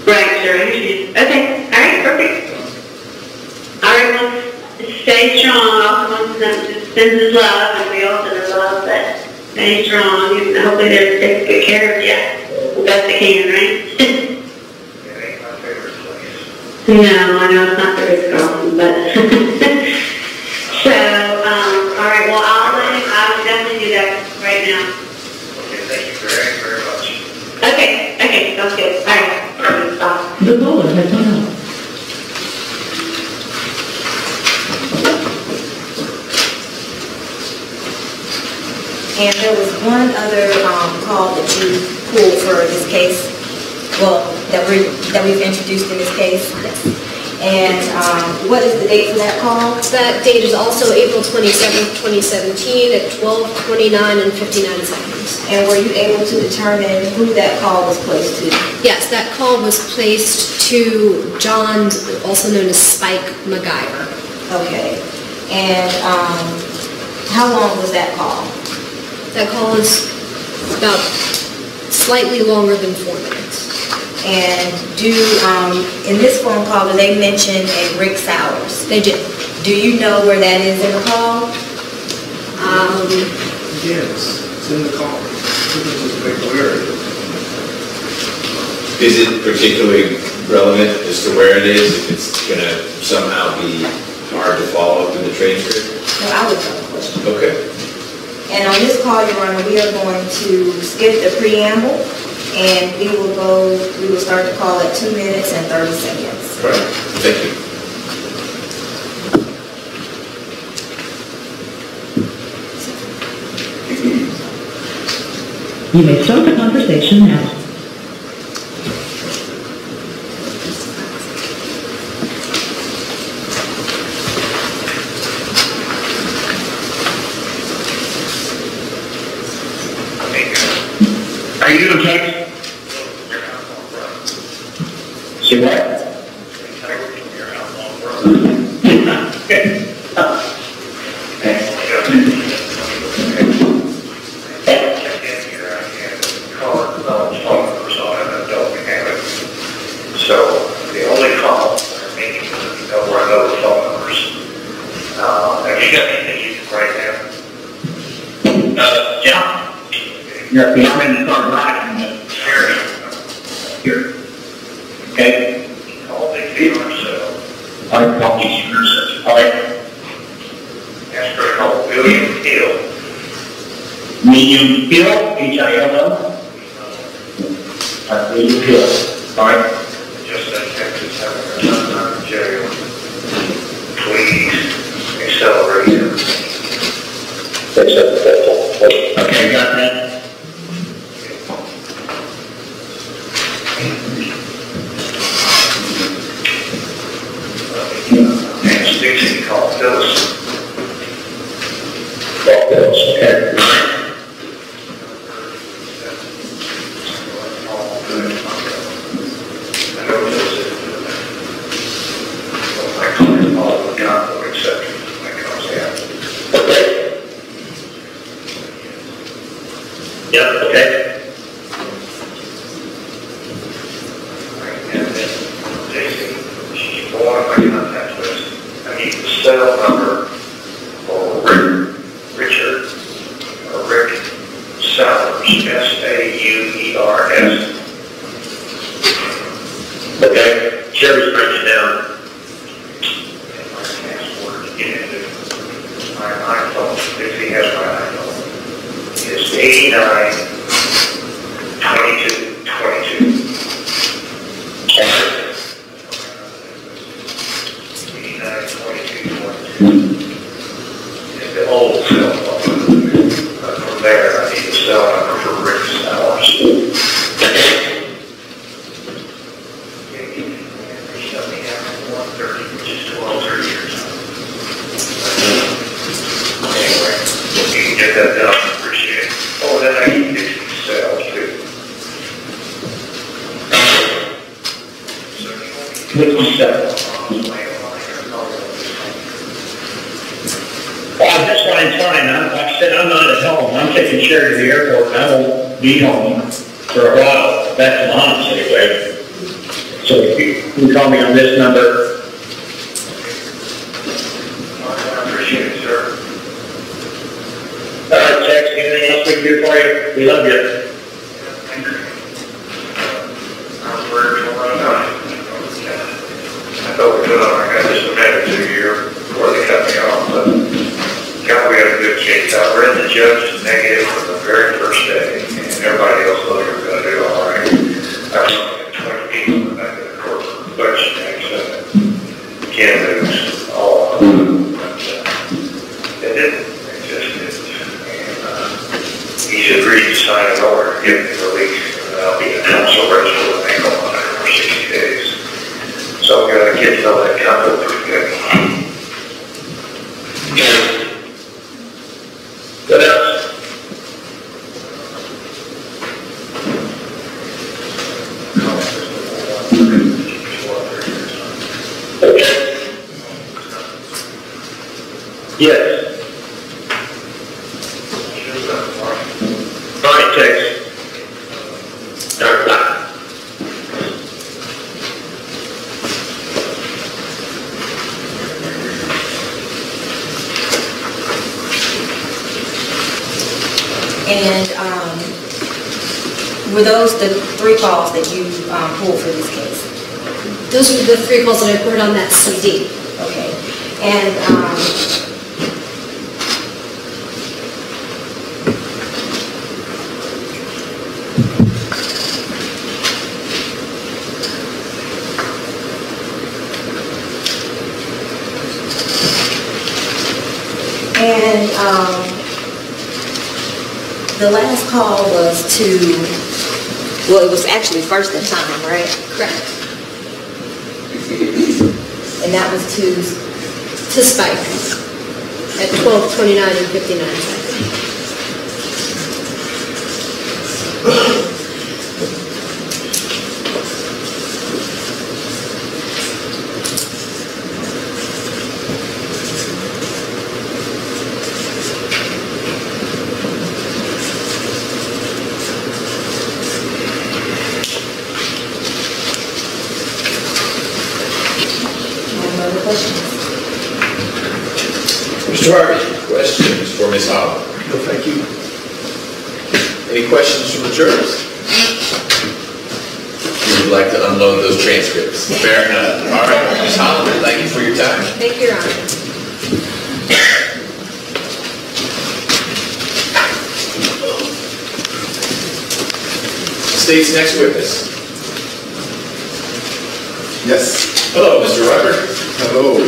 S10: Right, sure, I understand. Okay. All right. Perfect. All right. Well, stay strong. Also, wants to send his love, and we all send his love, but stay strong, and hopefully they're taking good care of you the best they can, right?
S8: It ain't my favorite place.
S10: No, I know it's not the Ritz-Carlton, but so, all right. Well, I will definitely do that right now.
S8: Okay, thank you very, very much.
S10: Okay, sounds good. All right. Stop.
S7: The caller has hung up.
S4: And there was one other call that you pulled for this case, well, that we've introduced in this case. And what is the date for that call?
S5: That date is also April 27th, 2017 at 12:29 and 59 seconds.
S4: And were you able to determine who that call was placed to?
S5: Yes, that call was placed to John, also known as Spike McIver.
S4: Okay. And how long was that call?
S5: That call is about slightly longer than 4 minutes.
S4: And in this phone call, do they mention a Rick Sowers?
S5: They did.
S4: Do you know where that is in the call?
S3: Yes, it's in the call.
S1: Is it particularly relevant as to where it is? If it's going to somehow be hard to follow up in the transcript?
S4: No, I would have a question.
S1: Okay.
S4: And on this call, Your Honor, we are going to skip the preamble, and we will start the call at 2 minutes and 30 seconds.
S1: All right. Thank you.
S7: You may start the conversation now.
S8: Are you okay? See what? So the only call we're making is where I know the phone numbers. Have you got anything you can write down? Yeah. I'm in the car driving here. Okay? Call the dealer, so. I call the dealer, all right. Ask her to call William Hill. William Hill, H-I-L-L? William Hill, all right. Just that Texas having a time in jail. Please accelerate. Okay, got that? And Stacy called Phyllis. Call Phyllis, okay. I know Phyllis is I call it all the conflict exception when it comes down. Okay. Yeah, okay. And then Stacy, she's going on my contact list. I need the cell number for Richard Sowers, S-A-U-E-R-S. Okay, Sherry's writing it down. And my password to get into my iPhone, if he has my iPhone. The old cell phone. From there, I need the cell number for Rick's hours. Which is 12 years. Anyway, if you can get that done, I appreciate it. Oh, then I can fix these cells too. Which cell?
S11: Well, I'm just fine. Like I said, I'm not at home. I'm taking care of the airport, and I won't be home for a while. That's an honest anyway. So if you can call me on this number.
S8: I appreciate it, sir.
S11: All right, Tex, anything else we can do for you? We love you.
S8: I thought we could have, I got just a minute to here before they cut me off, but God, we had a good case. I read the judge's negative from the very first day, and everybody else thought we were going to do all right. I was only 20 people in the back of the court for question next, can't lose all of them. But it didn't. It just didn't. And he's agreed to sign an order to give me release, and I'll be in council arrest with an ankle on it for 60 days. So I'm going to get to know that couple pretty good.
S11: What else? Okay. Yes. All right, Tex. All right, bye.
S4: And were those the 3 calls that you pulled for this case?
S5: Those were the 3 calls that I put on that CD.
S4: Okay. And the last call was to, well, it was actually first in time, right?
S5: Correct.
S4: And that was to
S5: Spike at 12:29 and 59 seconds.
S1: Mr. Harvey, questions for Ms. Hollander?
S3: No, thank you.
S1: Any questions from the jurors? You would like to unload those transcripts? Fair enough. All right, Ms. Hollander, thank you for your time.
S5: Thank you, Your Honor.
S1: State's next witness.
S12: Yes.
S1: Hello, Mr. Rucker.
S12: Hello.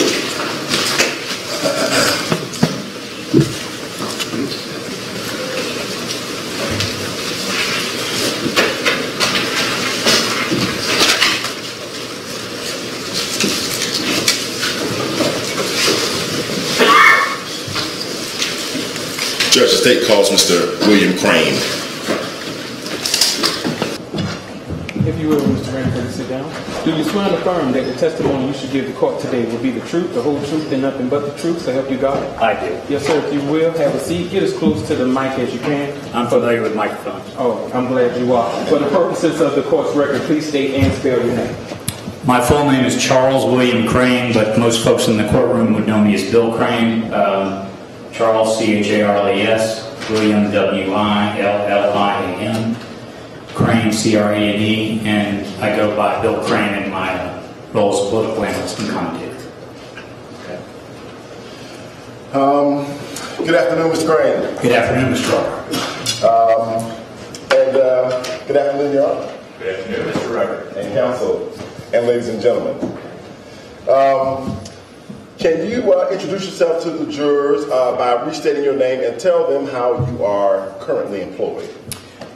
S12: Judge, the state calls Mr. William Crane.
S2: If you will, Mr. Ranford, sit down. Do you swear and affirm that the testimony you should give the court today will be the truth, the whole truth, and nothing but the truth, so help you God?
S13: I do.
S2: Yes, sir. If you will, have a seat. Get as close to the mic as you can.
S13: I'm familiar with microphones.
S2: Oh, I'm glad you are. For the purposes of the court's record, please state and spell your name.
S13: My full name is Charles William Crane, but most folks in the courtroom would know me as Bill Crane. Charles, C-H-A-R-L-E-S, William, W-I-L-L-I-A-M, Crane, C-R-A-N-E, and I go by Bill Crane in my role as political analyst and commentator.
S12: Good afternoon, Mr. Crane.
S13: Good afternoon, Mr. Walker.
S14: Good afternoon, Your Honor.
S1: Good afternoon, Mr. Record.
S14: And counsel, and ladies and gentlemen. Can you introduce yourself to the jurors by restating your name and tell them how you are currently employed?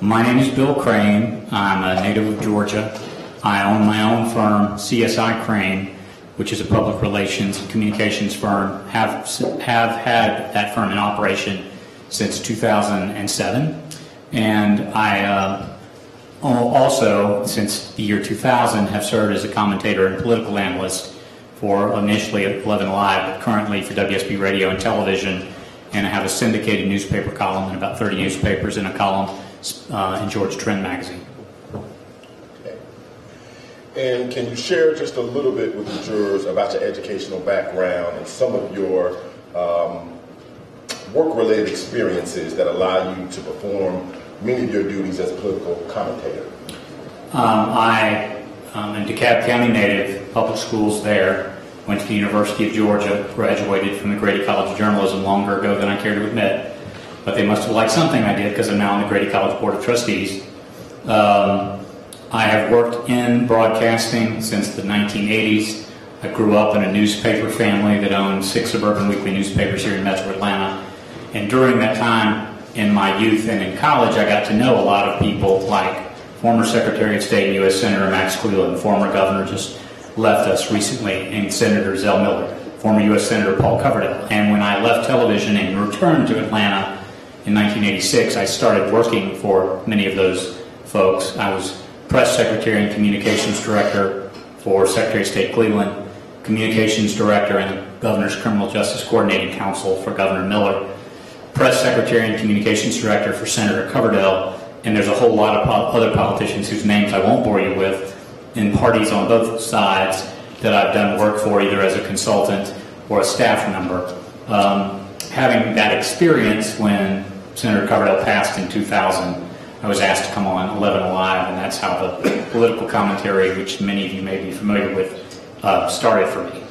S13: My name is Bill Crane. I'm a native of Georgia. I own my own firm, CSI Crane, which is a public relations and communications firm. Have had that firm in operation since 2007. And I also, since the year 2000, have served as a commentator and political analyst for initially at 11 Live, but currently for WSB Radio and Television. And I have a syndicated newspaper column in about 30 newspapers and a column in Georgia Trend magazine.
S14: Okay. And can you share just a little bit with the jurors about your educational background and some of your work-related experiences that allow you to perform many of your duties as a political commentator?
S13: I am a DeKalb County native, public schools there, went to the University of Georgia, graduated from the Grady College of Journalism longer ago than I care to admit, but they must have liked something I did because I'm now on the Grady College Board of Trustees. I have worked in broadcasting since the 1980s. I grew up in a newspaper family that owned 6 suburban weekly newspapers here in Metro Atlanta, and during that time, in my youth and in college, I got to know a lot of people like former Secretary of State and U.S. Senator Max Cleland, former governor just left us recently, and Senator Zell Miller, former U.S. Senator Paul Coverdell. And when I left television and returned to Atlanta in 1986, I started working for many of those folks. I was press secretary and communications director for Secretary of State Cleveland, communications director and the Governor's Criminal Justice Coordinating Council for Governor Miller, press secretary and communications director for Senator Coverdell, and there's a whole lot of other politicians whose names I won't bore you with in parties on both sides that I've done work for either as a consultant or a staff member. Having that experience when Senator Coverdell passed in 2000, I was asked to come on 11 Live, and that's how the political commentary, which many of you may be familiar with, started for me.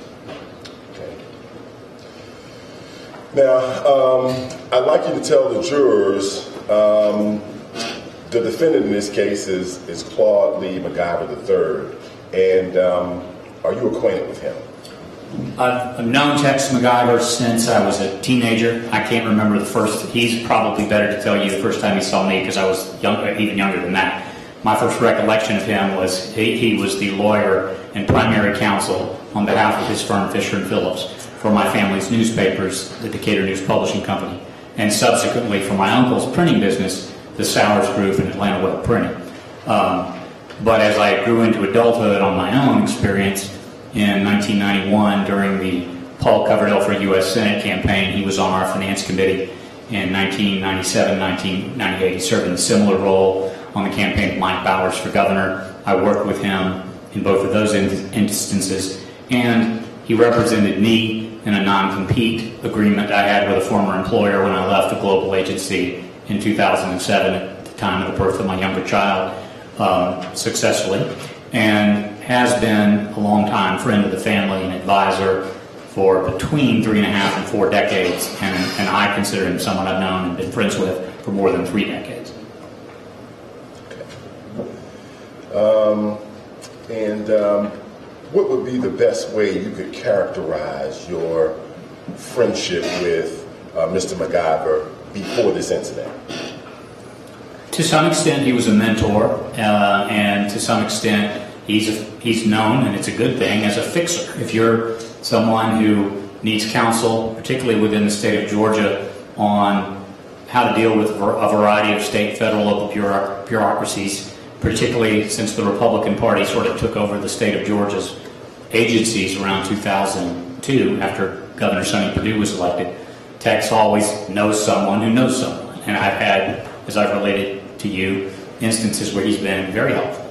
S14: Now, I'd like you to tell the jurors, the defendant in this case is Claude Lee McIver III, and are you acquainted with him?
S13: I've known Tex McIver since I was a teenager. I can't remember the first, he's probably better to tell you the first time he saw me because I was even younger than that. My first recollection of him was he was the lawyer and primary counsel on behalf of his firm Fisher & Phillips for my family's newspapers, the Decatur News Publishing Company, and subsequently for my uncle's printing business, the Sowers Group and Atlanta Web Printing. But as I grew into adulthood on my own experience, in 1991 during the Paul Coverdell for U.S. Senate campaign, he was on our finance committee. In 1997, 1998, he served in a similar role on the campaign of Mike Bowers for governor. I worked with him in both of those instances, and he represented me in a non-compete agreement I had with a former employer when I left the global agency in 2007 at the time of the birth of my younger child successfully, and has been a long-time friend of the family and advisor for between 3.5 and 4 decades, and I consider him someone I've known and been friends with for more than 3 decades.
S14: What would be the best way you could characterize your friendship with Mr. McIver before this incident?
S13: To some extent, he was a mentor, and to some extent, he's known, and it's a good thing, as a fixer. If you're someone who needs counsel, particularly within the state of Georgia, on how to deal with a variety of state, federal, local bureaucracies, particularly since the Republican Party sort of took over the state of Georgia's agencies around 2002 after Governor Sonny Perdue was elected, Tex always knows someone who knows someone. And I've had, as I've related to you, instances where he's been very helpful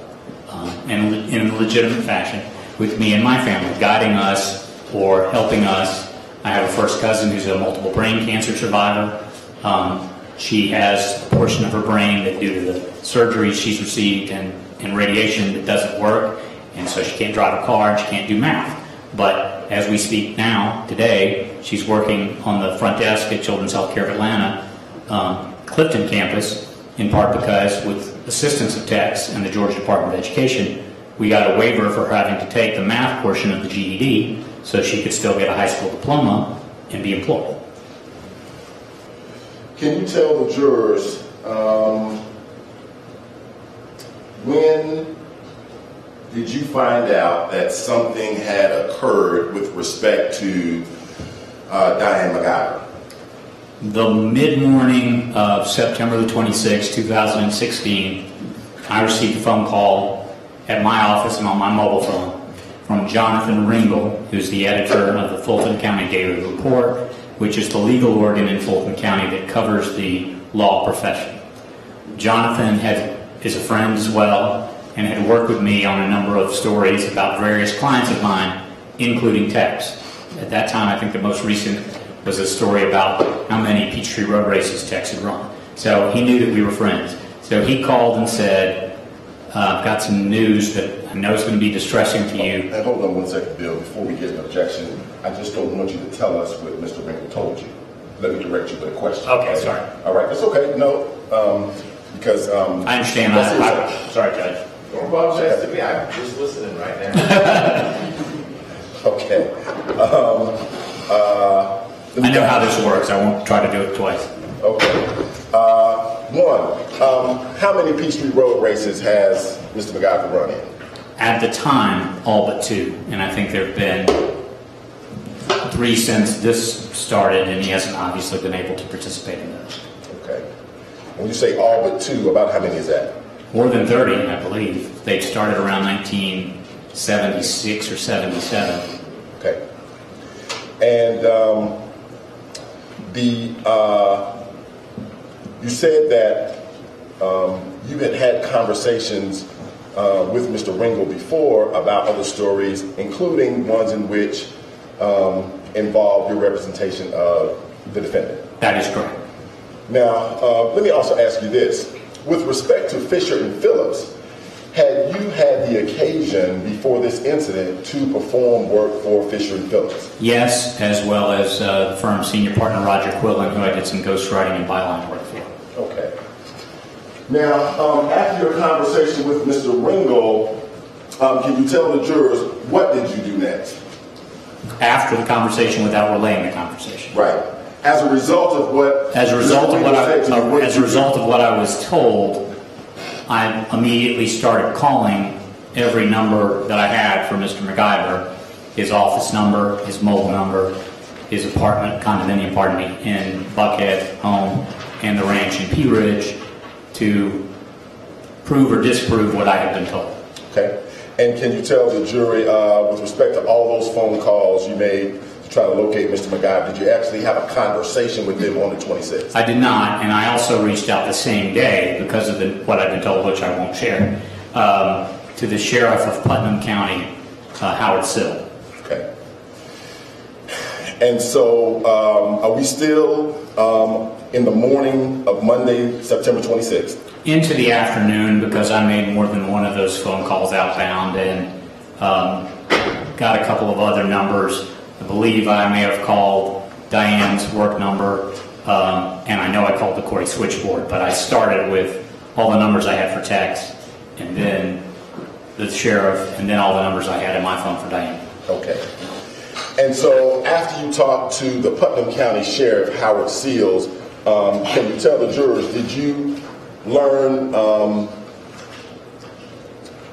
S13: and in a legitimate fashion with me and my family, guiding us or helping us. I have a first cousin who's a multiple brain cancer survivor. She has a portion of her brain that, due to the surgery she's received and radiation, that doesn't work, and so she can't drive a car and she can't do math. But as we speak now, today, she's working on the front desk at Children's Healthcare of Atlanta, Clifton campus, in part because with assistance of Tex and the Georgia Department of Education, we got a waiver for having to take the math portion of the GED so she could still get a high school diploma and be employed.
S14: Can you tell the jurors when did you find out that something had occurred with respect to Diane McIver?
S13: The mid-morning of September the 26th, 2016, I received a phone call at my office and on my mobile phone from Jonathan Ringel, who's the editor of the Fulton County Daily Report, which is the legal organ in Fulton County that covers the law profession. Jonathan is a friend as well and had worked with me on a number of stories about various clients of mine, including Tex. At that time, I think the most recent was a story about how many Peachtree Road races Tex had run. So he knew that we were friends. So he called and said, I've got some news that I know is going to be distressing to you.
S14: And hold on one second, Bill. Before we get an objection, I just don't want you to tell us what Mr. Ringel told you. Let me direct you with a question.
S13: Okay, sorry.
S14: All right, that's okay. No, because...
S13: I understand. Sorry, Judge.
S1: Don't apologize to me. I'm just listening right now.
S14: Okay.
S13: I know how this works. I won't try to do it twice.
S14: Okay. How many Peachtree Road races has Mr. McIver run in?
S13: At the time, all but 2. And I think there have been 3 since this started, and he hasn't obviously been able to participate in those.
S14: Okay. When you say all but 2, about how many is that?
S13: More than 30, I believe. They started around 1976 or 77.
S14: Okay. And you said that you had conversations with Mr. Ringel before about other stories, including ones in which involve your representation of the defendant.
S13: That is correct.
S14: Now, let me also ask you this. With respect to Fisher and Phillips, had you had the occasion before this incident to perform work for Fisher and Phillips?
S13: Yes, as well as the firm's senior partner, Roger Quillen, who I did some ghostwriting and byline work for.
S14: Okay. Now, after your conversation with Mr. Ringel, can you tell the jurors what did you do next?
S13: After the conversation, without relaying the conversation.
S14: Right. As a result of what?
S13: As a result of what I was told, I immediately started calling every number that I had for Mr. McIver, his office number, his mobile number, his condominium, in Buckhead home, and the ranch in Pea Ridge, to prove or disprove what I had been told.
S14: Okay. And can you tell the jury, with respect to all those phone calls you made to try to locate Mr. McIver, did you actually have a conversation with him on the 26th?
S13: I did not, and I also reached out the same day, because of what I've been told, which I won't share, to the sheriff of Putnam County, Howard Sill.
S14: Okay. And so, are we still in the morning of Monday, September 26th?
S13: Into the afternoon, because I made more than one of those phone calls outbound and got a couple of other numbers. I believe I may have called Diane's work number, and I know I called the Corey switchboard, but I started with all the numbers I had for Tex, and then the sheriff, and then all the numbers I had in my phone for Diane.
S14: Okay. And so after you talked to the Putnam County Sheriff, Howard Seals, can you tell the jurors, did you learn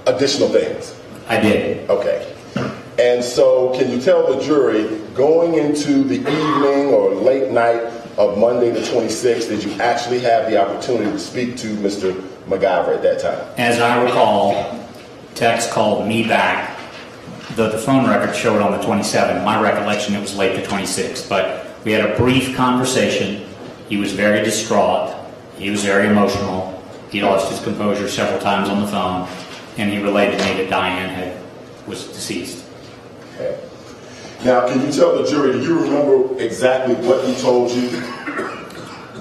S14: additional things?
S13: I did.
S14: Okay. And so can you tell the jury, going into the evening or late night of Monday the 26th, did you actually have the opportunity to speak to Mr. McIver at that time?
S13: As I recall, Tex called me back. The phone record showed on the 27th. My recollection, it was late the 26th. But we had a brief conversation. He was very distraught. He was very emotional. He lost his composure several times on the phone. And he relayed to me that Diane was deceased.
S14: Okay. Now, can you tell the jury, do you remember exactly what he told you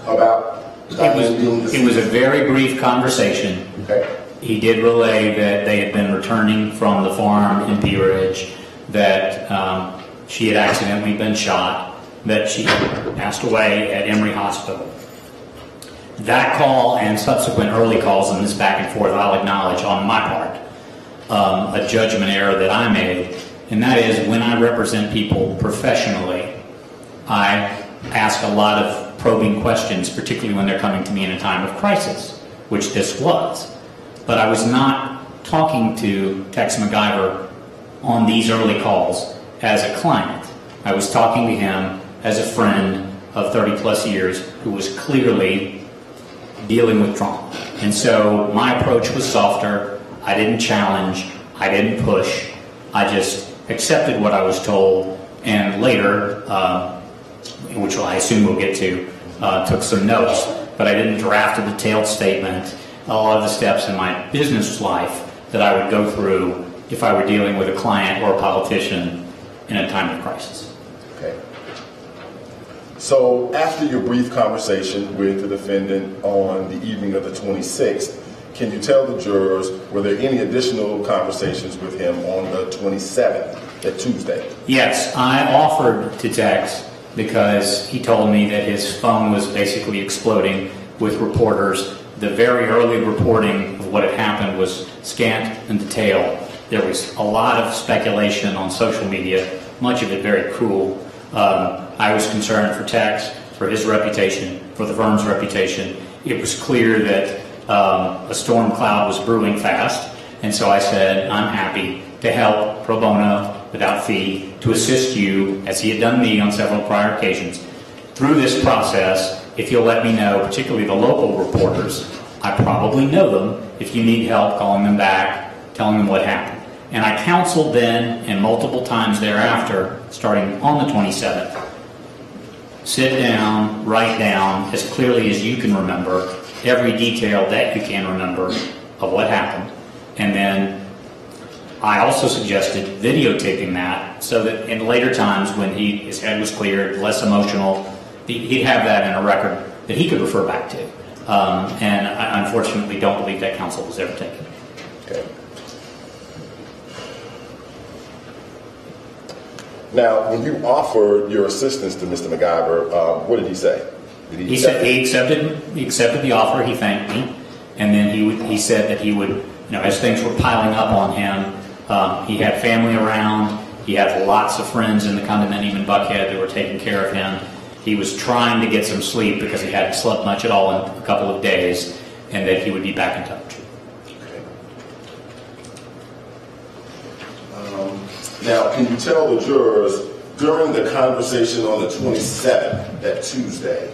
S14: about Diane being deceased?
S13: It was a very brief conversation.
S14: Okay.
S13: He did relay that they had been returning from the farm in Pea Ridge, that she had accidentally been shot, that she had passed away at Emory Hospital. That call and subsequent early calls and this back and forth, I'll acknowledge on my part a judgment error that I made, and that is when I represent people professionally, I ask a lot of probing questions, particularly when they're coming to me in a time of crisis, which this was. But I was not talking to Tex McIver on these early calls as a client. I was talking to him as a friend of 30 plus years who was clearly dealing with trauma. And so my approach was softer. I didn't challenge. I didn't push. I just accepted what I was told, and later, which I assume we'll get to, took some notes, but I didn't draft a detailed statement. A lot of the steps in my business life that I would go through if I were dealing with a client or a politician in a time of crisis.
S14: Okay. So after your brief conversation with the defendant on the evening of the 26th, can you tell the jurors, were there any additional conversations with him on the 27th, that Tuesday?
S13: Yes, I offered to Tex because he told me that his phone was basically exploding with reporters. The very early reporting of what had happened was scant and detailed. There was a lot of speculation on social media, much of it very cruel. I was concerned for Tex, for his reputation, for the firm's reputation. It was clear that a storm cloud was brewing fast, and so I said, I'm happy to help pro bono, without fee, to assist you, as he had done me on several prior occasions, through this process. If you'll let me know, particularly the local reporters, I probably know them. If you need help calling them back, telling them what happened. And I counseled then, and multiple times thereafter, starting on the 27th, sit down, write down, as clearly as you can remember, every detail that you can remember of what happened. And then I also suggested videotaping that so that in later times when his head was cleared, less emotional, he'd have that in a record that he could refer back to. And I unfortunately don't believe that counsel was ever taken.
S14: Okay. Now, when you offered your assistance to Mr. McIver, what did he say?
S13: He said he accepted the offer. He thanked me, and then he said that he would, as things were piling up on him, he had family around. He had lots of friends in the condominium in Buckhead that were taking care of him. He was trying to get some sleep because he hadn't slept much at all in a couple of days, and that he would be back in touch.
S14: Okay. Now, can you tell the jurors, during the conversation on the 27th, that Tuesday,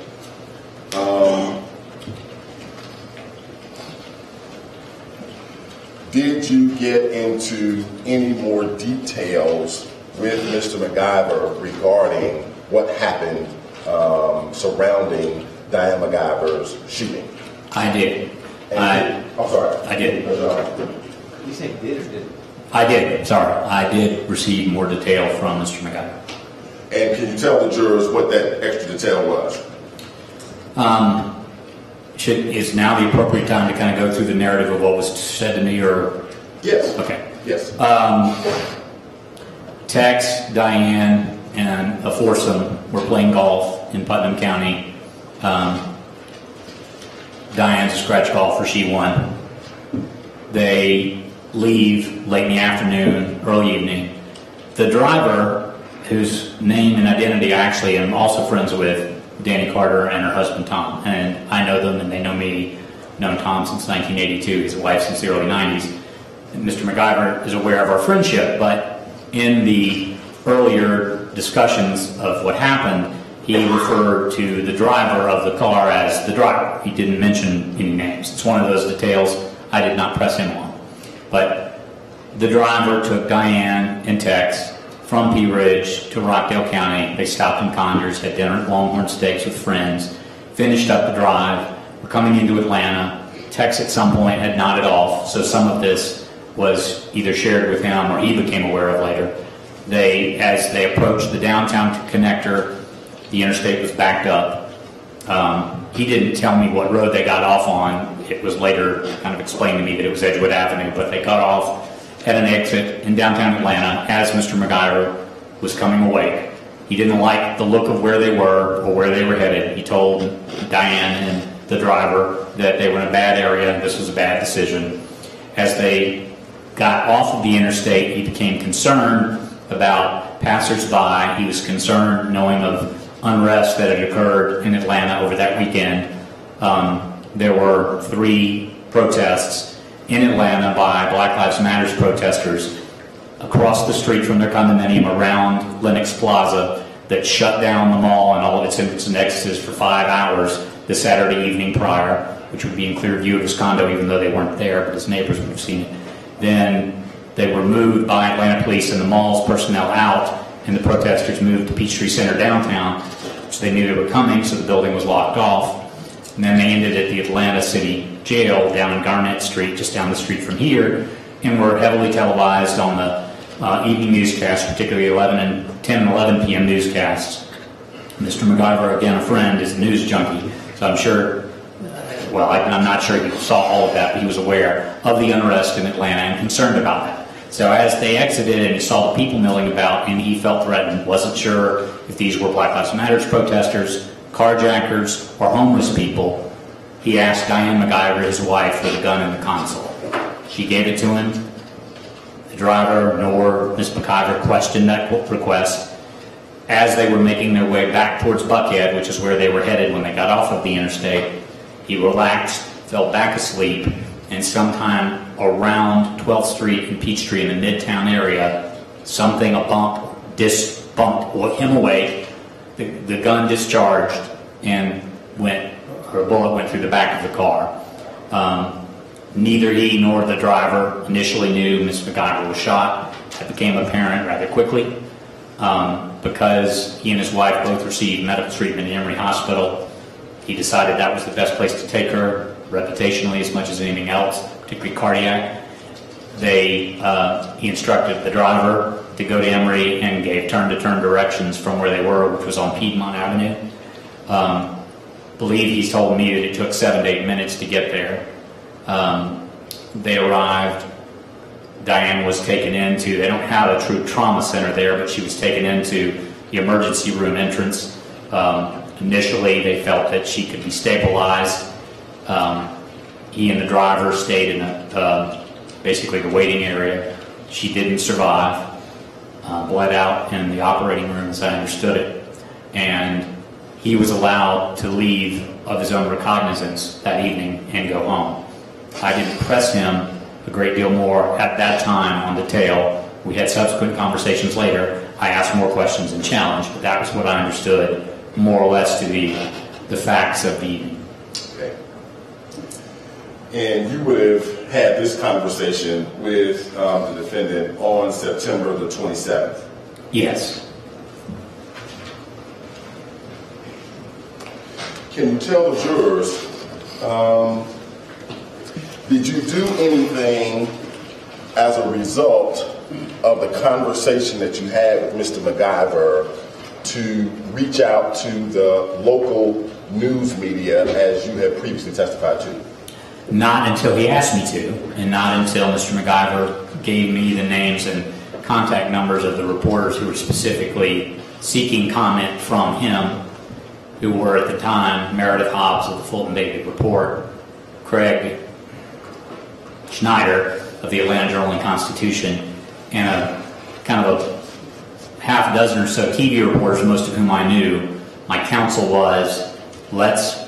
S14: did you get into any more details with Mr. McIver regarding what happened surrounding Diane McIver's shooting?
S13: I did.
S14: I'm sorry.
S13: I did.
S15: You say did or didn't?
S13: I did. Sorry. I did receive more detail from Mr. McIver.
S14: And can you tell the jurors what that extra detail was?
S13: Is now the appropriate time to kind of go through the narrative of what was said to me, or?
S14: Yes.
S13: Okay.
S14: Yes.
S13: Tex, Diane, and a foursome were playing golf in Putnam County. Diane's a scratch golfer. She won. They leave late in the afternoon, early evening. The driver, whose name and identity I actually am also friends with, Danny Carter and her husband Tom, and I know them and they know me. Known Tom since 1982, his wife since the early 90s. And Mr. McIver is aware of our friendship, but in the earlier discussions of what happened, he referred to the driver of the car as the driver. He didn't mention any names. It's one of those details I did not press him on. But the driver took Diane and Tex from Pea Ridge to Rockdale County. They stopped in Conyers, had dinner at Longhorn Steaks with friends, finished up the drive, were coming into Atlanta. Tex at some point had nodded off, so some of this was either shared with him or he became aware of later. As they approached the downtown connector, the interstate was backed up. He didn't tell me what road they got off on. It was later kind of explained to me that it was Edgewood Avenue, but they got off at an exit in downtown Atlanta as Mr. McIver was coming awake. He didn't like the look of where they were or where they were headed. He told Diane and the driver that they were in a bad area and this was a bad decision. As they got off of the interstate, he became concerned about passersby. He was concerned knowing of unrest that had occurred in Atlanta over that weekend. There were 3 protests in Atlanta by Black Lives Matter protesters across the street from their condominium around Lenox Plaza that shut down the mall and all of its inputs and exits for 5 hours the Saturday evening prior, which would be in clear view of his condo even though they weren't there, but his neighbors would have seen it. Then they were moved by Atlanta police and the mall's personnel out, and the protesters moved to Peachtree Center downtown, which they knew they were coming, so the building was locked off. And then they ended at the Atlanta City Jail down in Garnett Street, just down the street from here, and were heavily televised on the evening newscasts, particularly 10 and 11 p.m. newscasts. Mr. McIver, again a friend, is a news junkie, so I'm sure, well, I'm not sure he saw all of that, but he was aware of the unrest in Atlanta and concerned about that. So as they exited and he saw the people milling about and he felt threatened, wasn't sure if these were Black Lives Matter protesters, carjackers, or homeless people, he asked Diane McIver, his wife, for the gun in the console. She gave it to him. The driver nor Ms. McIver questioned that request. As they were making their way back towards Buckhead, which is where they were headed when they got off of the interstate, he relaxed, fell back asleep, and sometime around 12th Street and Peachtree in the Midtown area, a bumped him awake. The gun discharged and a bullet went through the back of the car. Neither he nor the driver initially knew Ms. McIver was shot. That became apparent rather quickly because he and his wife both received medical treatment in Emory Hospital. He decided that was the best place to take her, reputationally as much as anything else, particularly cardiac. He instructed the driver to go to Emory and gave turn-to-turn directions from where they were, which was on Piedmont Avenue. Believe he's told me that it took 7 to 8 minutes to get there. They arrived. Diane was taken into, they don't have a true trauma center there, but she was taken into the emergency room entrance. Initially, they felt that she could be stabilized. He and the driver stayed in basically the waiting area. She didn't survive, bled out in the operating room as I understood it. And he was allowed to leave of his own recognizance that evening and go home. I didn't press him a great deal more at that time on detail. We had subsequent conversations later. I asked more questions and challenged, but that was what I understood more or less to be the facts of the evening.
S14: Okay. And you would have had this conversation with the defendant on September the 27th?
S13: Yes.
S14: Can you tell the jurors, did you do anything as a result of the conversation that you had with Mr. McIver to reach out to the local news media as you had previously testified to?
S13: Not until he asked me to, and not until Mr. McIver gave me the names and contact numbers of the reporters who were specifically seeking comment from him, who were at the time Meredith Hobbs of the Fulton Daily Report, Craig Schneider of the Atlanta Journal and Constitution, and a kind of a half dozen or so TV reporters, most of whom I knew. My counsel was, let's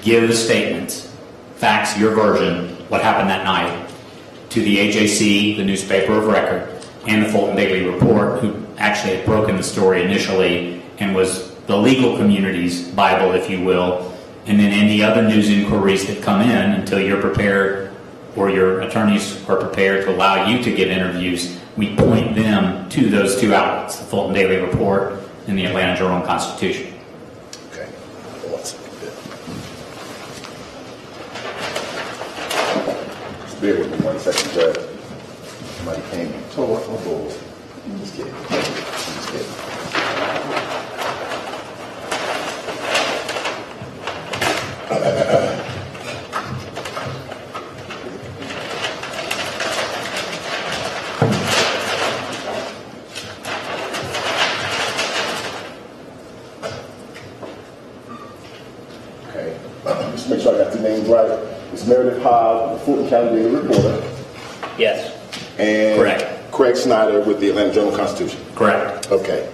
S13: give the statements, facts, your version, what happened that night, to the AJC, the newspaper of record, and the Fulton Daily Report, who actually had broken the story initially and was the legal community's Bible, if you will, and then any other news inquiries that come in until you're prepared or your attorneys are prepared to allow you to get interviews, we point them to those two outlets, the Fulton Daily Report and the Atlanta Journal and Constitution.
S14: Okay. One second. Just bear with me 1 second, Judge. Somebody came and tore up my board. Just kidding. Just kidding. Okay, just make sure I got names right, it's Meredith Hobbs, the Fulton County Daily Reporter.
S13: Yes.
S14: And
S13: Correct.
S14: Craig Snyder with the Atlanta Journal-Constitution.
S13: Correct.
S14: Okay.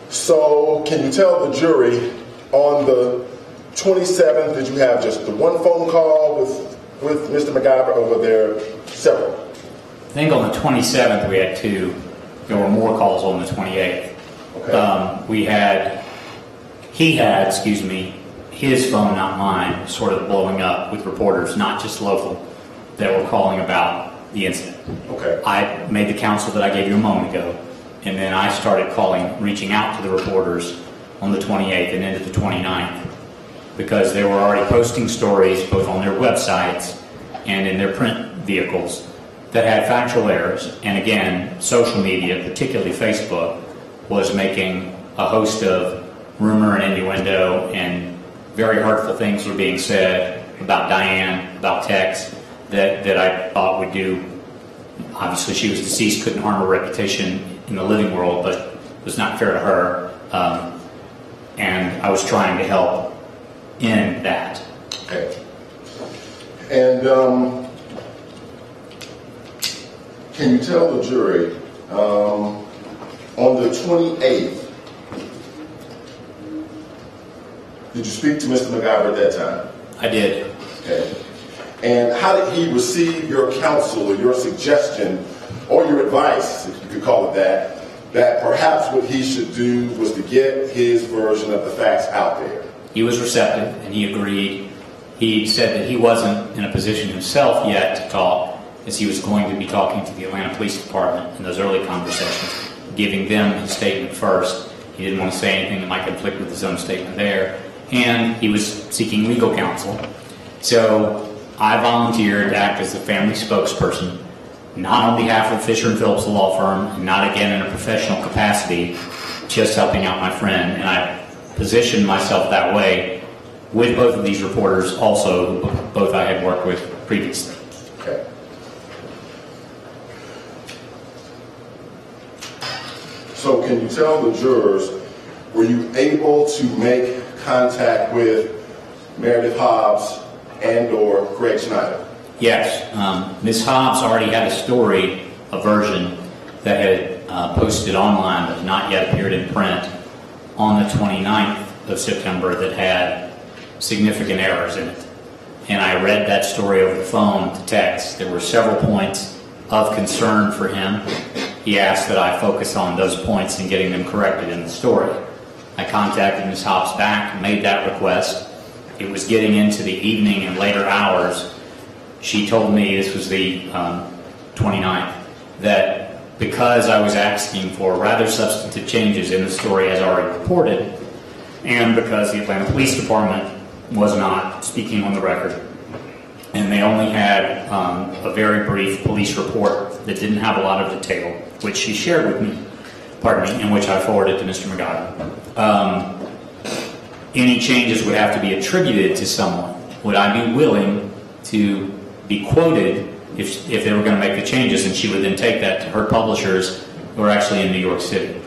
S14: So can you tell the jury on the 27th, did you have just the one phone call with Mr. McIver, or were there several?
S13: I think on the 27th we had two. There were more calls on the 28th.
S14: Okay.
S13: He had, his phone, not mine, sort of blowing up with reporters, not just local, that were calling about the incident.
S14: Okay.
S13: I made the counsel that I gave you a moment ago, and then I started reaching out to the reporters on the 28th and into the 29th, because they were already posting stories both on their websites and in their print vehicles that had factual errors. And again, social media, particularly Facebook, was making a host of rumor and innuendo, and very hurtful things were being said about Diane, about Tex, that I thought would do. Obviously, she was deceased, couldn't harm her reputation in the living world, but it was not fair to her. And I was trying to help in that.
S14: Okay. And can you tell the jury, on the 28th, did you speak to Mr. McIver at that time?
S13: I did.
S14: Okay. And how did he receive your counsel or your suggestion or your advice, if you could call it that perhaps what he should do was to get his version of the facts out there?
S13: He was receptive, and he agreed. He said that he wasn't in a position himself yet to talk, as he was going to be talking to the Atlanta Police Department in those early conversations, giving them his statement first. He didn't want to say anything that might conflict with his own statement there, and he was seeking legal counsel. So I volunteered to act as the family spokesperson, not on behalf of Fisher & Phillips, the law firm, and not again in a professional capacity, just helping out my friend. And I positioned myself that way with both of these reporters also, both I had worked with previously.
S14: Okay. So can you tell the jurors, were you able to make contact with Meredith Hobbs and or Craig Snyder?
S13: Yes. Ms. Hobbs already had a story, a version, that had posted online but not yet appeared in print on the 29th of September that had significant errors in it. And I read that story over the phone to Tex. There were several points of concern for him. He asked that I focus on those points and getting them corrected in the story. I contacted Ms. Hobbs back and made that request. It was getting into the evening and later hours. She told me, this was the 29th, that because I was asking for rather substantive changes in the story as already reported, and because the Atlanta Police Department was not speaking on the record, and they only had a very brief police report that didn't have a lot of detail, which she shared with me, and which I forwarded to Mr. McIver. Any changes would have to be attributed to someone. Would I be willing to be quoted if they were going to make the changes? And she would then take that to her publishers who are actually in New York City.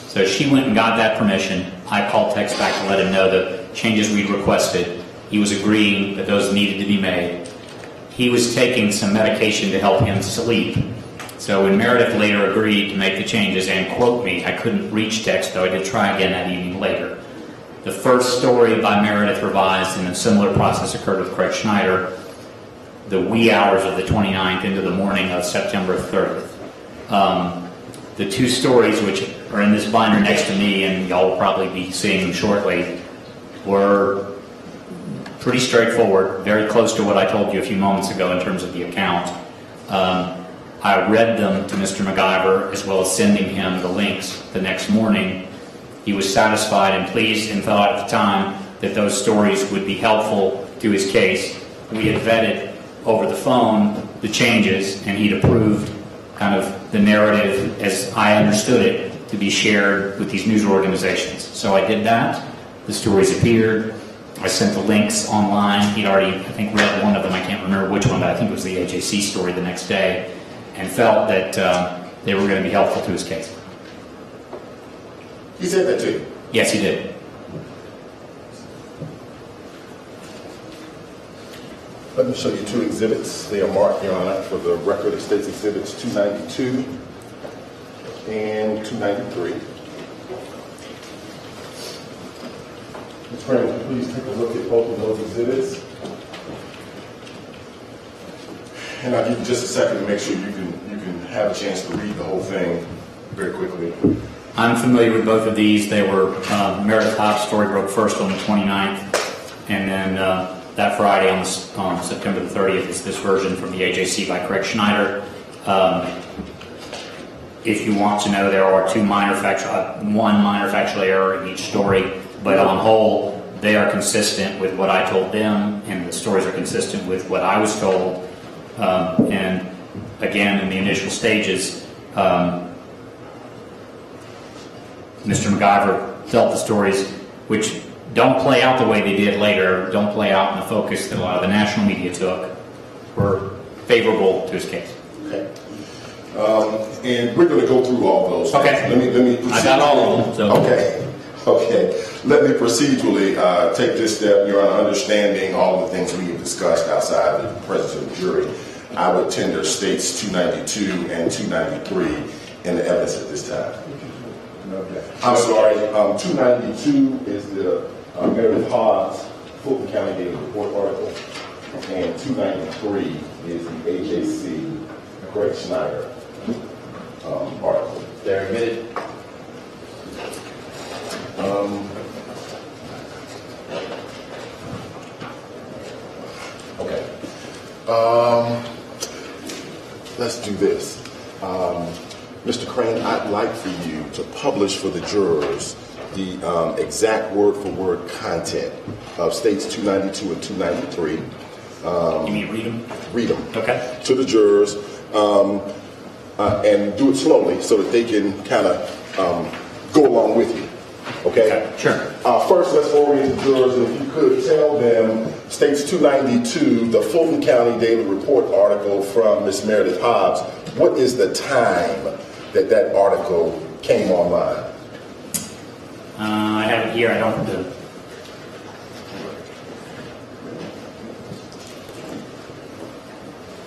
S13: So she went and got that permission. I called Tex back to let him know the changes we'd requested. He was agreeing that those needed to be made. He was taking some medication to help him sleep. So when Meredith later agreed to make the changes and quote me, I couldn't reach Tex, though I did try again that evening later. The first story by Meredith revised, and a similar process occurred with Craig Snyder, the wee hours of the 29th into the morning of September 30th. The two stories, which are in this binder next to me, and y'all will probably be seeing them shortly, were pretty straightforward, very close to what I told you a few moments ago in terms of the account. I read them to Mr. McIver, as well as sending him the links the next morning. He was satisfied and pleased and thought at the time that those stories would be helpful to his case. We had vetted over the phone the changes, and he'd approved kind of the narrative as I understood it to be shared with these news organizations. So I did that. The stories appeared. I sent the links online. He'd already, I think, read one of them. I can't remember which one, but I think it was the AJC story the next day, and felt that they were going to be helpful to his case.
S14: He said that to you?
S13: Yes, he did.
S14: Let me show you two exhibits. They are marked, Your Honor, for the record of State's Exhibits 292 and 293. Ms. Graham, would you please take a look at both of those exhibits? And I'll give you just a second to make sure you can have a chance to read the whole thing very quickly.
S13: I'm familiar with both of these. They were Meredith Hobbs' story broke first on the 29th, and then that Friday on September the 30th is this version from the AJC by Craig Schneider. If you want to know, there are one minor factual error in each story, but on whole, they are consistent with what I told them, and the stories are consistent with what I was told. And again, in the initial stages, Mr. McIver felt the stories, which don't play out the way they did later, don't play out in the focus that a lot of the national media took, were favorable to his case.
S14: Okay. And we're going to go through all those.
S13: Okay.
S14: Let me
S13: I got all of them. So.
S14: Okay. Let me procedurally take this step, Your Honor, understanding all of the things we have discussed outside the presence of the jury. I would tender States 292 and 293 in the evidence at this time. Okay. I'm sorry, 292 is the Meredith Hobbs Fulton County Daily Report article, and 293 is the AJC Craig Schneider article.
S15: They're admitted.
S14: Okay. Let's do this. Mr. Crane, I'd like for you to publish for the jurors the exact word-for-word content of States 292 and 293.
S13: You mean read them?
S14: Read them.
S13: Okay.
S14: To the jurors, and do it slowly so that they can kind of go along with you. Okay?
S13: Sure.
S14: First, let's orient the jurors, and if you could tell them States 292, the Fulton County Daily Report article from Ms. Meredith Hobbs, what is the time that article came online?
S13: I have it here. I don't know.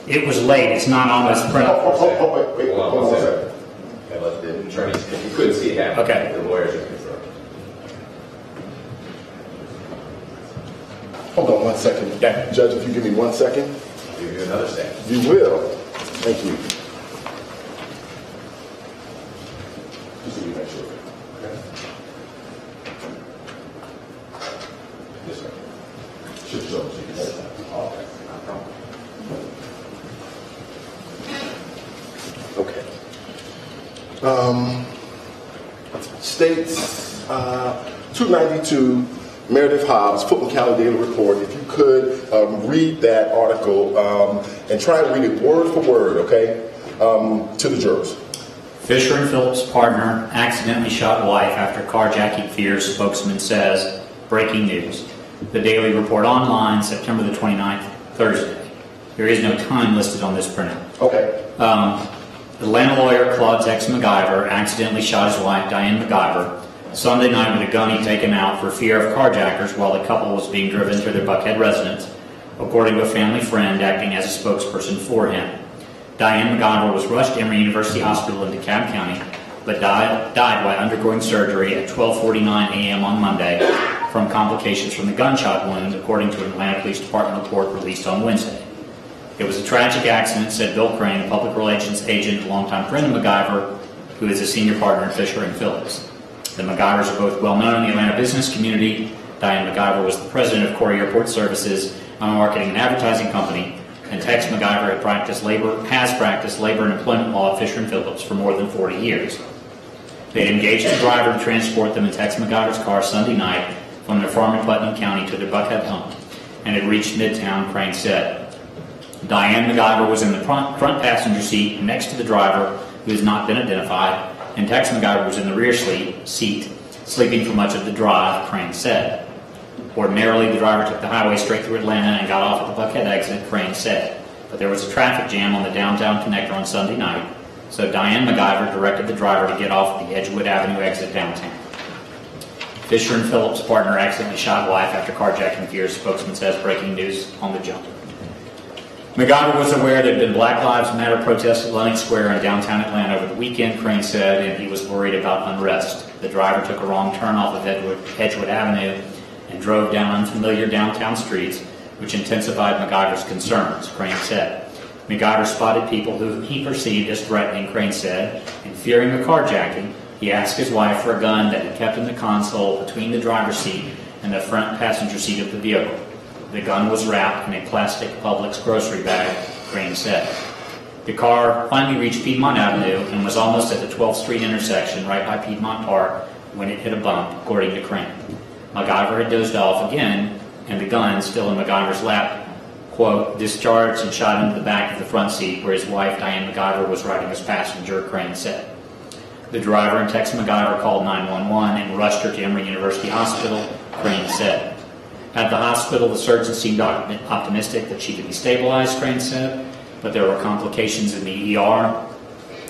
S13: It was late. It's not on this print.
S14: Wait, hold on one second.
S15: And let the attorneys, if you couldn't see it happen,
S13: okay.
S15: The lawyers are concerned.
S14: Hold on one second.
S13: Okay.
S14: Judge, if you give me 1 second.
S15: I'll give you another second.
S14: You will. Thank you. Just so you make sure. Okay. This way. Should show you can have that. Okay. Okay. States 292, Meredith Hobbs, Fulton County Daily Report. If you could read that article and try and read it word for word, okay, to the jurors.
S13: Fisher and Phillips' partner accidentally shot wife after carjacking fears, spokesman says. Breaking news. The Daily Report online, September the 29th, Thursday. There is no time listed on this printout.
S14: Okay.
S13: Atlanta lawyer Claude Tex McIver accidentally shot his wife, Diane McIver, Sunday night with a gun he'd taken out for fear of carjackers while the couple was being driven to their Buckhead residence, according to a family friend acting as a spokesperson for him. Diane McIver was rushed to Emory University Hospital in DeKalb County, but died while undergoing surgery at 12:49 a.m. on Monday from complications from the gunshot wound, according to an Atlanta Police Department report released on Wednesday. It was a tragic accident, said Bill Crane, a public relations agent, a longtime friend of McIver, who is a senior partner in Fisher and Phillips. The McIvers are both well known in the Atlanta business community. Diane McIver was the president of Corey Airport Services, a marketing and advertising company, and Tex McIver has practiced labor and employment law at Fisher and Phillips for more than 40 years. They had engaged a driver to transport them in Tex McIver's car Sunday night from their farm in Putnam County to their Buckhead home, and had reached Midtown, Crane said. Diane McIver was in the front passenger seat next to the driver, who has not been identified, and Tex McIver was in the rear seat, sleeping for much of the drive, Crane said. Ordinarily, the driver took the highway straight through Atlanta and got off at the Buckhead exit, Crane said. But there was a traffic jam on the downtown connector on Sunday night, so Diane McIver directed the driver to get off the Edgewood Avenue exit downtown. Fisher and Phillips' partner accidentally shot wife after carjacking fears, spokesman says. Breaking news on the jump. McIver was aware there had been Black Lives Matter protests at Lenox Square in downtown Atlanta over the weekend, Crane said, and he was worried about unrest. The driver took a wrong turn off of Edgewood Avenue and drove down unfamiliar downtown streets, which intensified McIver's concerns, Crane said. McIver spotted people who he perceived as threatening, Crane said, and fearing a carjacking, he asked his wife for a gun that he kept in the console between the driver's seat and the front passenger seat of the vehicle. The gun was wrapped in a plastic Publix grocery bag, Crane said. The car finally reached Piedmont Avenue and was almost at the 12th Street intersection right by Piedmont Park when it hit a bump, according to Crane. McIver had dozed off again, and the gun, still in McIver's lap, quote, discharged and shot into the back of the front seat where his wife, Diane McIver, was riding as passenger, Crane said. The driver and Tex McIver called 911 and rushed her to Emory University Hospital, Crane said. At the hospital, the surgeon seemed optimistic that she could be stabilized, Crane said, but there were complications in the ER,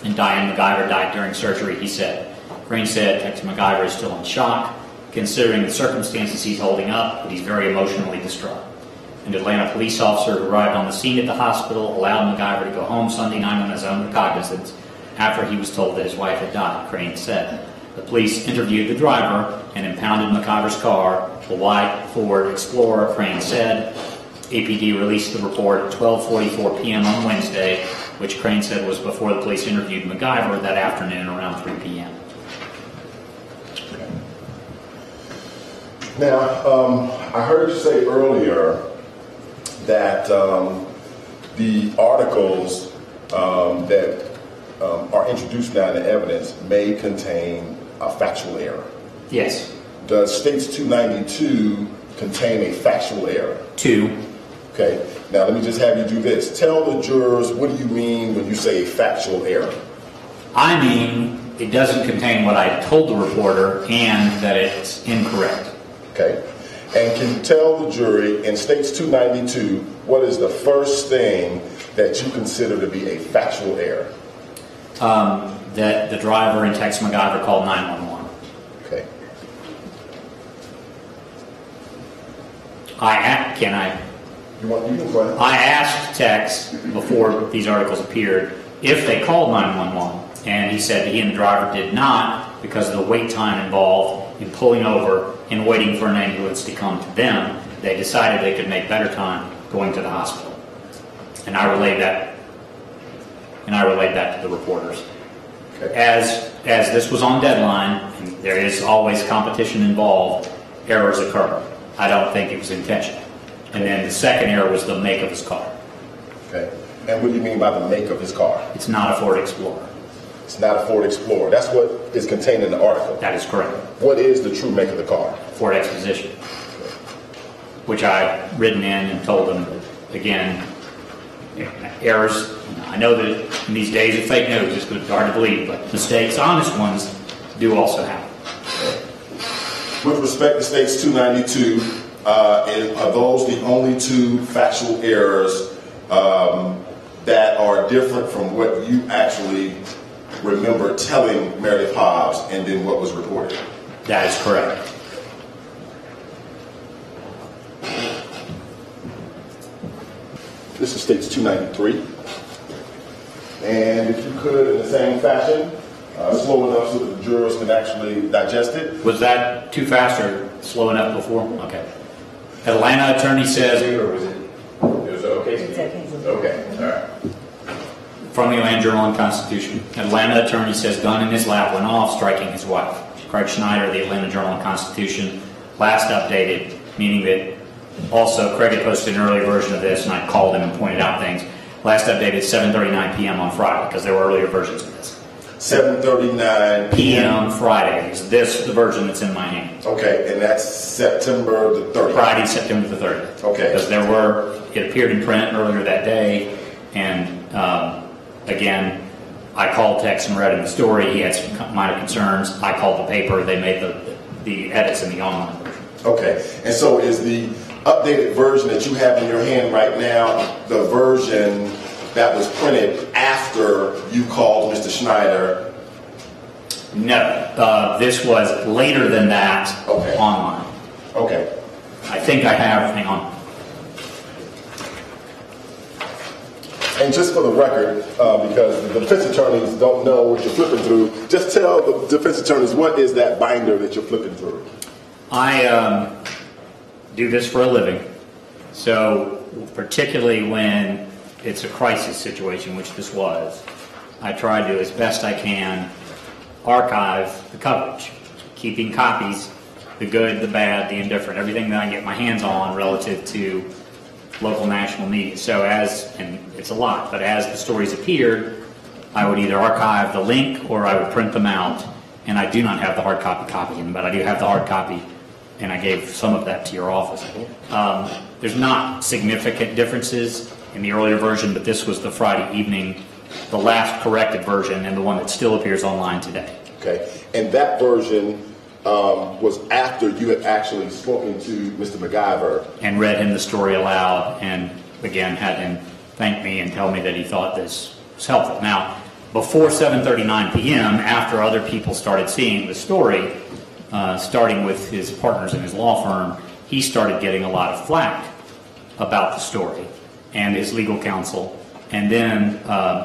S13: and Diane McIver died during surgery, he said. Crane said Tex McIver is still in shock, considering the circumstances he's holding up, but he's very emotionally distraught. An Atlanta police officer who arrived on the scene at the hospital allowed McIver to go home Sunday night on his own recognizance after he was told that his wife had died, Crane said. The police interviewed the driver and impounded McIver's car, a white Ford Explorer, Crane said. APD released the report at 12:44 p.m. on Wednesday, which Crane said was before the police interviewed McIver that afternoon around 3 p.m.
S14: Now, I heard you say earlier that the articles that are introduced now in the evidence may contain a factual error.
S13: Yes.
S14: Does States 292 contain a factual error?
S13: 2.
S14: Okay. Now let me just have you do this. Tell the jurors, what do you mean when you say a factual error?
S13: I mean it doesn't contain what I told the reporter and that it's incorrect.
S14: Okay. And can you tell the jury in States 292 what is the first thing that you consider to be a factual error?
S13: That the driver and Tex McIver called 911.
S14: Okay.
S13: I asked Tex before these articles appeared if they called 911, and he said he and the driver did not because of the wait time involved in pulling over and waiting for an ambulance to come to them. They decided they could make better time going to the hospital, and I relayed that to the reporters.
S14: Okay.
S13: As this was on deadline, and there is always competition involved, errors occur. I don't think it was intentional. And then the second error was the make of his car.
S14: Okay. And what do you mean by the make of his car?
S13: It's not a Ford Explorer.
S14: It's not a Ford Explorer. That's what is contained in the article.
S13: That is correct.
S14: What is the true make of the car?
S13: Ford Exposition, which I've written in and told them, again, errors. I know that in these days of fake news, it's hard to believe, but mistakes, honest ones, do also happen.
S14: With respect to States 292, are those the only two factual errors that are different from what you actually remember telling Meredith Hobbs and then what was reported?
S13: That is correct.
S14: This is States 293. And if you could, in the same fashion, slow enough so that the jurors can actually digest it.
S13: Was that too fast or slow enough before? Okay. Atlanta attorney says...
S15: Or was it okay? Okay, all right.
S13: From the Atlanta Journal and Constitution. Atlanta attorney says gun in his lap went off, striking his wife. Craig Schneider, the Atlanta Journal and Constitution, last updated, meaning that also Craig had posted an earlier version of this, and I called him and pointed out things. Last updated 7:39 p.m. on Friday, because there were earlier versions of this.
S14: 7:39
S13: p.m. Friday. Is this the version that's in my hand?
S14: Okay, and that's September the 30th.
S13: Friday, September the 30th.
S14: Okay.
S13: Because it appeared in print earlier that day, and again, I called Tex and read him the story. He had some minor concerns. I called the paper. They made the edits in the online version.
S14: Okay, and so is the updated version that you have in your hand right now the version that was printed after you called Mr. Schneider?
S13: No, this was later than that.
S14: Okay.
S13: Online.
S14: Okay.
S13: I think I have, hang on.
S14: And just for the record, because the defense attorneys don't know what you're flipping through, just tell the defense attorneys what is that binder that you're flipping through.
S13: I do this for a living, so particularly when it's a crisis situation, which this was, I try to, as best I can, archive the coverage, keeping copies, the good, the bad, the indifferent, everything that I get my hands on relative to local national media. So and it's a lot, but as the stories appeared, I would either archive the link or I would print them out, and I do not have the hard copy, but I do have the hard copy, and I gave some of that to your office. There's not significant differences in the earlier version, but this was the Friday evening, the last corrected version, and the one that still appears online today.
S14: Okay, and that version was after you had actually spoken to Mr. McIver.
S13: And read him the story aloud, and again had him thank me and tell me that he thought this was helpful. Now, before 7:39 p.m., after other people started seeing the story, starting with his partners in his law firm, he started getting a lot of flack about the story and his legal counsel, and then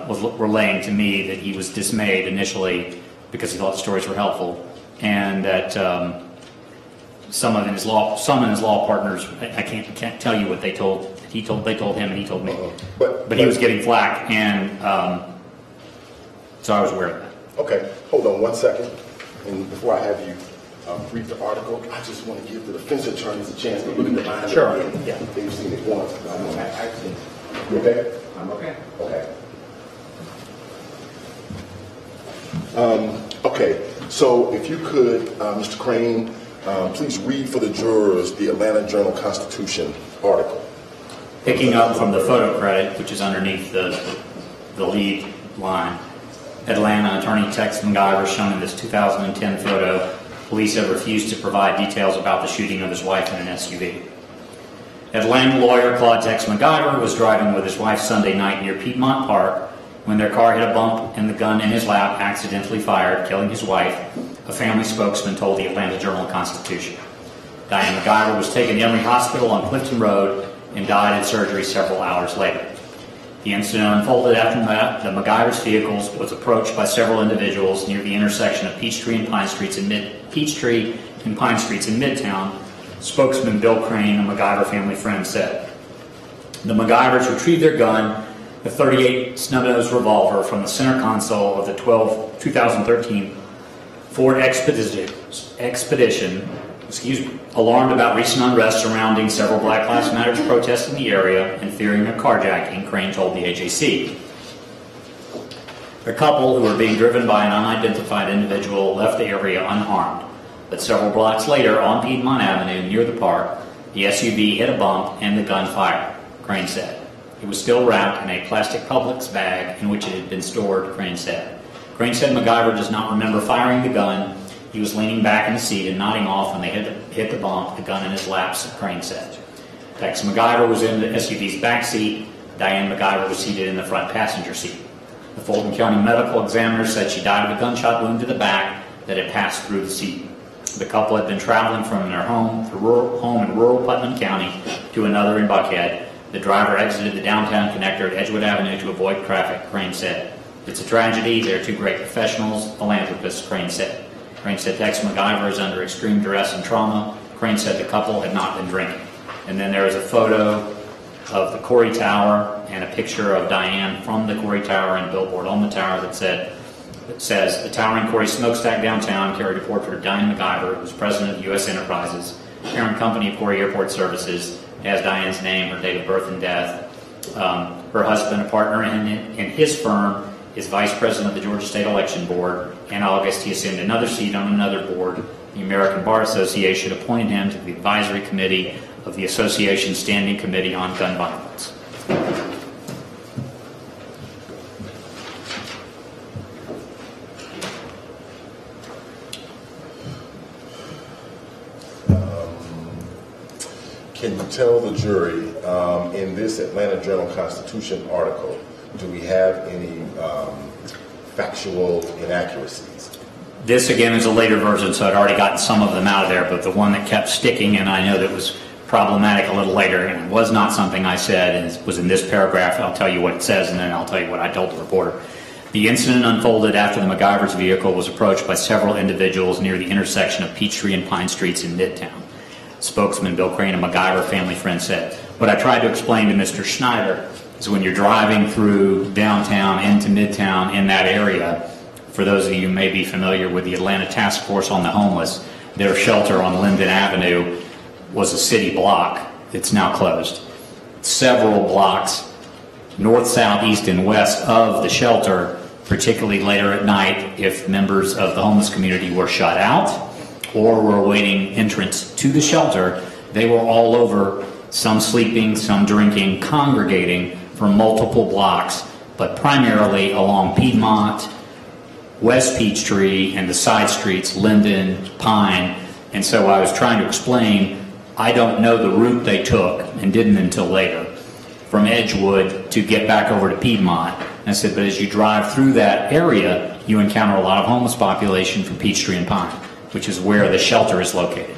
S13: was relaying to me that he was dismayed initially because he thought the stories were helpful, and that some of his law partners, I can't tell you what they told him and he told me, but he was getting flack, and so I was aware of that.
S14: Okay, hold on 1 second, and before I have you read the article, I just want to give the defense attorneys a chance to look at the binder.
S13: Sure.
S14: Yeah, they've seen it once. You okay?
S2: I'm okay.
S14: Okay. Okay, so if you could, Mr. Crane, please read for the jurors the Atlanta Journal-Constitution article.
S13: Picking up from the photo credit, which is underneath the lead line, Atlanta attorney Tex McIver shown in this 2010 photo. Police have refused to provide details about the shooting of his wife in an SUV. Atlanta lawyer Claude Tex McIver was driving with his wife Sunday night near Piedmont Park when their car hit a bump and the gun in his lap accidentally fired, killing his wife, a family spokesman told the Atlanta Journal-Constitution. Diane McIver was taken to Emory Hospital on Clifton Road and died in surgery several hours later. The incident unfolded after the McIver's vehicles was approached by several individuals near the intersection of Peachtree and Pine Streets in Midtown. Spokesman Bill Crane, a McIver family friend, said. The McIvers retrieved their gun, a .38 snub-nosed revolver, from the center console of the 2013 Ford Expedition, alarmed about recent unrest surrounding several Black Lives Matter protests in the area and fearing a carjacking, Crane told the AJC. The couple, who were being driven by an unidentified individual, left the area unharmed. But several blocks later, on Piedmont Avenue, near the park, the SUV hit a bump and the gun fired, Crane said. It was still wrapped in a plastic Publix bag in which it had been stored, Crane said. Crane said McIver does not remember firing the gun. He was leaning back in the seat and nodding off when they hit the bump, the gun in his lap, Crane said. Tex McIver was in the SUV's back seat. Diane McIver was seated in the front passenger seat. The Fulton County medical examiner said she died of a gunshot wound to the back that had passed through the seat. The couple had been traveling from their home in rural Putnam County to another in Buckhead. The driver exited the downtown connector at Edgewood Avenue to avoid traffic, Crane said. It's a tragedy. They're two great professionals, philanthropists, Crane said. Crane said Tex McIver is under extreme duress and trauma. Crane said the couple had not been drinking. And then there is a photo of the Corey Tower and a picture of Diane from the Corey Tower and a billboard on the tower that says, the towering Corey smokestack downtown carried a portrait of Diane McIver, who was president of U.S. Enterprises, parent company of Corey Airport Services. It has Diane's name, her date of birth and death. Her husband, a partner in his firm, is vice president of the Georgia State Election Board. In August, he assumed another seat on another board. The American Bar Association appointed him to the advisory committee of the Association's Standing Committee on Gun Violence.
S14: Can you tell the jury, in this Atlanta Journal-Constitution article, do we have any factual inaccuracies?
S13: This, again, is a later version, so I'd already gotten some of them out of there, but the one that kept sticking, and I know that was problematic a little later, and it was not something I said, and it was in this paragraph. I'll tell you what it says, and then I'll tell you what I told the reporter. The incident unfolded after the McIver's vehicle was approached by several individuals near the intersection of Peachtree and Pine Streets in Midtown. Spokesman Bill Crane, a McIver family friend, said, "What I tried to explain to Mr. Schneider is when you're driving through downtown into Midtown in that area, for those of you who may be familiar with the Atlanta Task Force on the Homeless, their shelter on Linden Avenue was a city block. It's now closed. Several blocks north, south, east, and west of the shelter, particularly later at night, if members of the homeless community were shut out or were awaiting entrance to the shelter, they were all over, some sleeping, some drinking, congregating for multiple blocks, but primarily along Piedmont, West Peachtree, and the side streets, Linden, Pine. And so I was trying to explain, I don't know the route they took, and didn't until later, from Edgewood to get back over to Piedmont. And I said, but as you drive through that area, you encounter a lot of homeless population from Peachtree and Pine, which is where the shelter is located.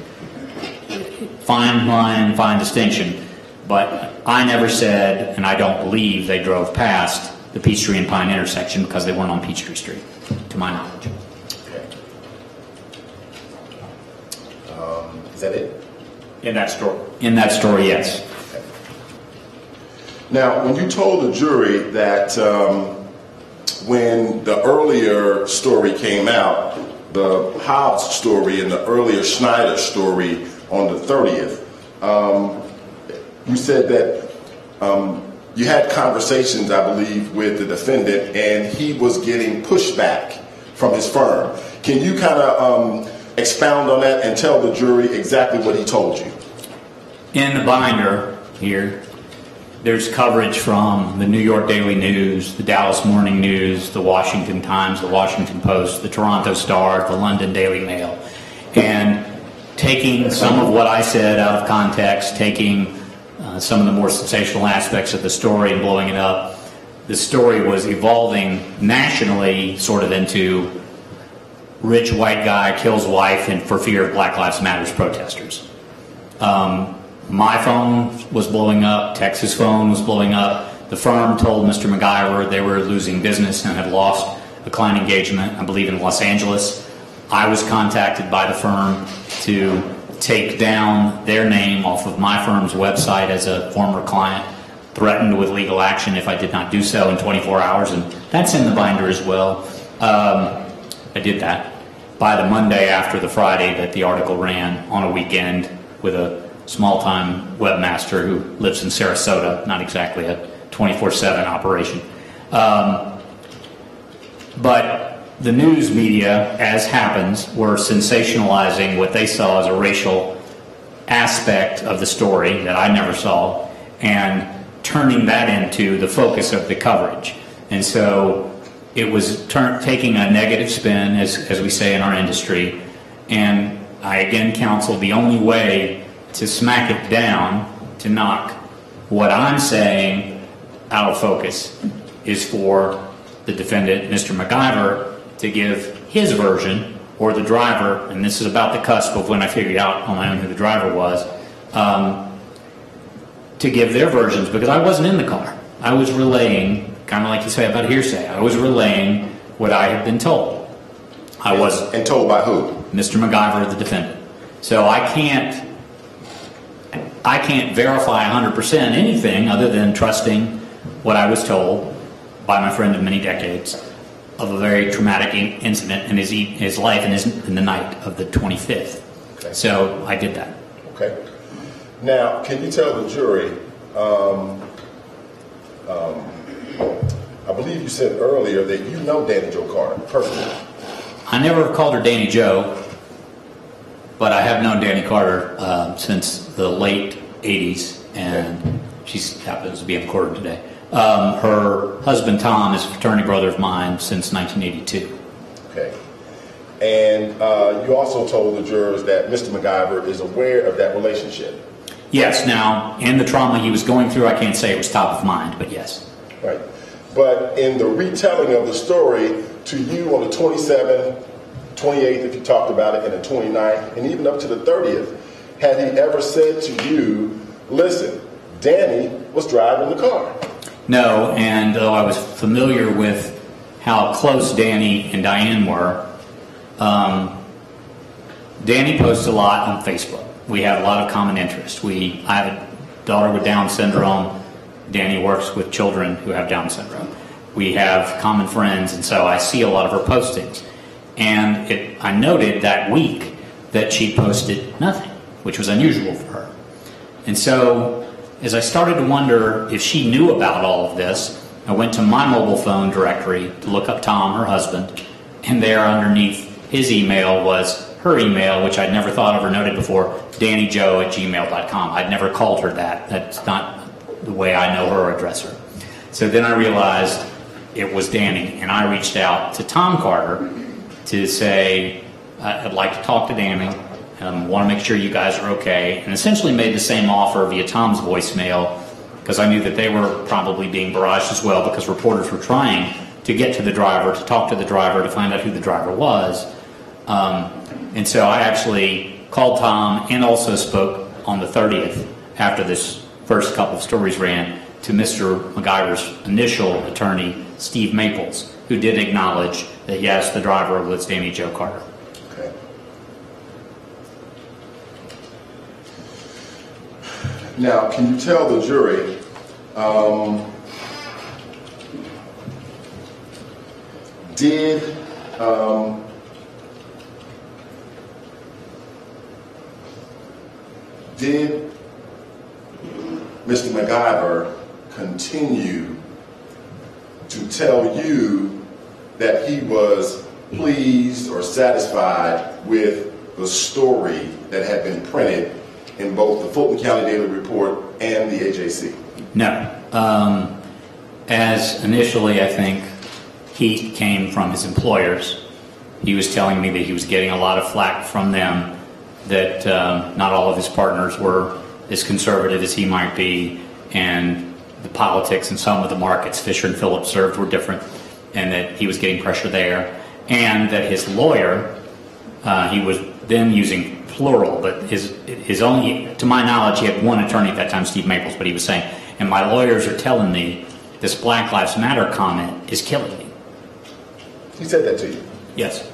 S13: Fine line, fine distinction, but I never said, and I don't believe they drove past the Peachtree and Pine intersection because they weren't on Peachtree Street, to my knowledge.
S14: Okay. Is that it?
S13: In that story, yes.
S14: Okay. Now, when you told the jury that when the earlier story came out, the Hobbs story and the earlier Schneider story on the 30th, you said that you had conversations, I believe, with the defendant, and he was getting pushback from his firm. Can you kind of expound on that and tell the jury exactly what he told you?
S13: In the binder here, there's coverage from the New York Daily News, the Dallas Morning News, the Washington Times, the Washington Post, the Toronto Star, the London Daily Mail, and taking some of what I said out of context, taking some of the more sensational aspects of the story and blowing it up. The story was evolving nationally sort of into rich white guy kills wife and for fear of Black Lives Matter protesters. My phone was blowing up, Tex's phone was blowing up. The firm told Mr. McIver they were losing business and had lost a client engagement, I believe in Los Angeles. I was contacted by the firm to take down their name off of my firm's website as a former client, threatened with legal action if I did not do so in 24 hours, and that's in the binder as well. I did that. By the Monday after the Friday that the article ran on a weekend with a small-time webmaster who lives in Sarasota, not exactly a 24/7 operation. But the news media, as happens, were sensationalizing what they saw as a racial aspect of the story that I never saw and turning that into the focus of the coverage. And so it was taking a negative spin, as we say in our industry, and I again counsel the only way to smack it down, to knock what I'm saying out of focus, is for the defendant, Mr. McIver, to give his version, or the driver, and this is about the cusp of when I figured out on my own who the driver was, to give their versions, because I wasn't in the car. I was relaying, kind of like you say about hearsay, I was relaying what I had been told. I was...
S14: And told by who?
S13: Mr. McIver, the defendant. So I can't verify 100% anything other than trusting what I was told by my friend of many decades of a very traumatic incident in his life and in the night of the 25th. Okay. So I did that.
S14: Okay. Now, can you tell the jury, I believe you said earlier that you know Danny Jo Carter personally.
S13: I never called her Danny Jo, but I have known Danny Carter since the late 80s, and she happens to be in the courtroom today. Her husband, Tom, is a fraternity brother of mine since 1982.
S14: Okay. And you also told the jurors that Mr. McIver is aware of that relationship.
S13: Yes. Now, in the trauma he was going through, I can't say it was top of mind, but yes.
S14: Right. But in the retelling of the story to you on the 27th, 28th, if you talked about it, and the 29th, and even up to the 30th, had he ever said to you, listen, Danny was driving the car?
S13: No, and though I was familiar with how close Danny and Diane were, Danny posts a lot on Facebook. We have a lot of common interests. I have a daughter with Down syndrome. Danny works with children who have Down syndrome. We have common friends, and so I see a lot of her postings. And I noted that week that she posted nothing, which was unusual for her. And so as I started to wonder if she knew about all of this, I went to my mobile phone directory to look up Tom, her husband, and there underneath his email was her email, which I'd never thought of or noted before, DannyJoe@gmail.com. I'd never called her that. That's not the way I know her or address her. So then I realized it was Danny, and I reached out to Tom Carter to say, I'd like to talk to Danny, want to make sure you guys are okay, and essentially made the same offer via Tom's voicemail, because I knew that they were probably being barraged as well, because reporters were trying to get to the driver, to talk to the driver, to find out who the driver was. And so I actually called Tom and also spoke on the 30th, after this first couple of stories ran, to Mr. McIver's initial attorney, Steve Maples, who did acknowledge that yes, the driver was Danny Joe Carter.
S14: Okay. Now, can you tell the jury, did Mr. McIver continue to tell you that he was pleased or satisfied with the story that had been printed in both the Fulton County Daily Report and the AJC?
S13: No. As initially, I think, heat came from his employers. He was telling me that he was getting a lot of flack from them, that not all of his partners were as conservative as he might be, and the politics in some of the markets Fisher and Phillips served were different, and that he was getting pressure there, and that his lawyer, he was then using plural, but his only, to my knowledge, he had one attorney at that time, Steve Maples, but he was saying, and my lawyers are telling me this Black Lives Matter comment is killing me.
S14: He said that to you?
S13: Yes.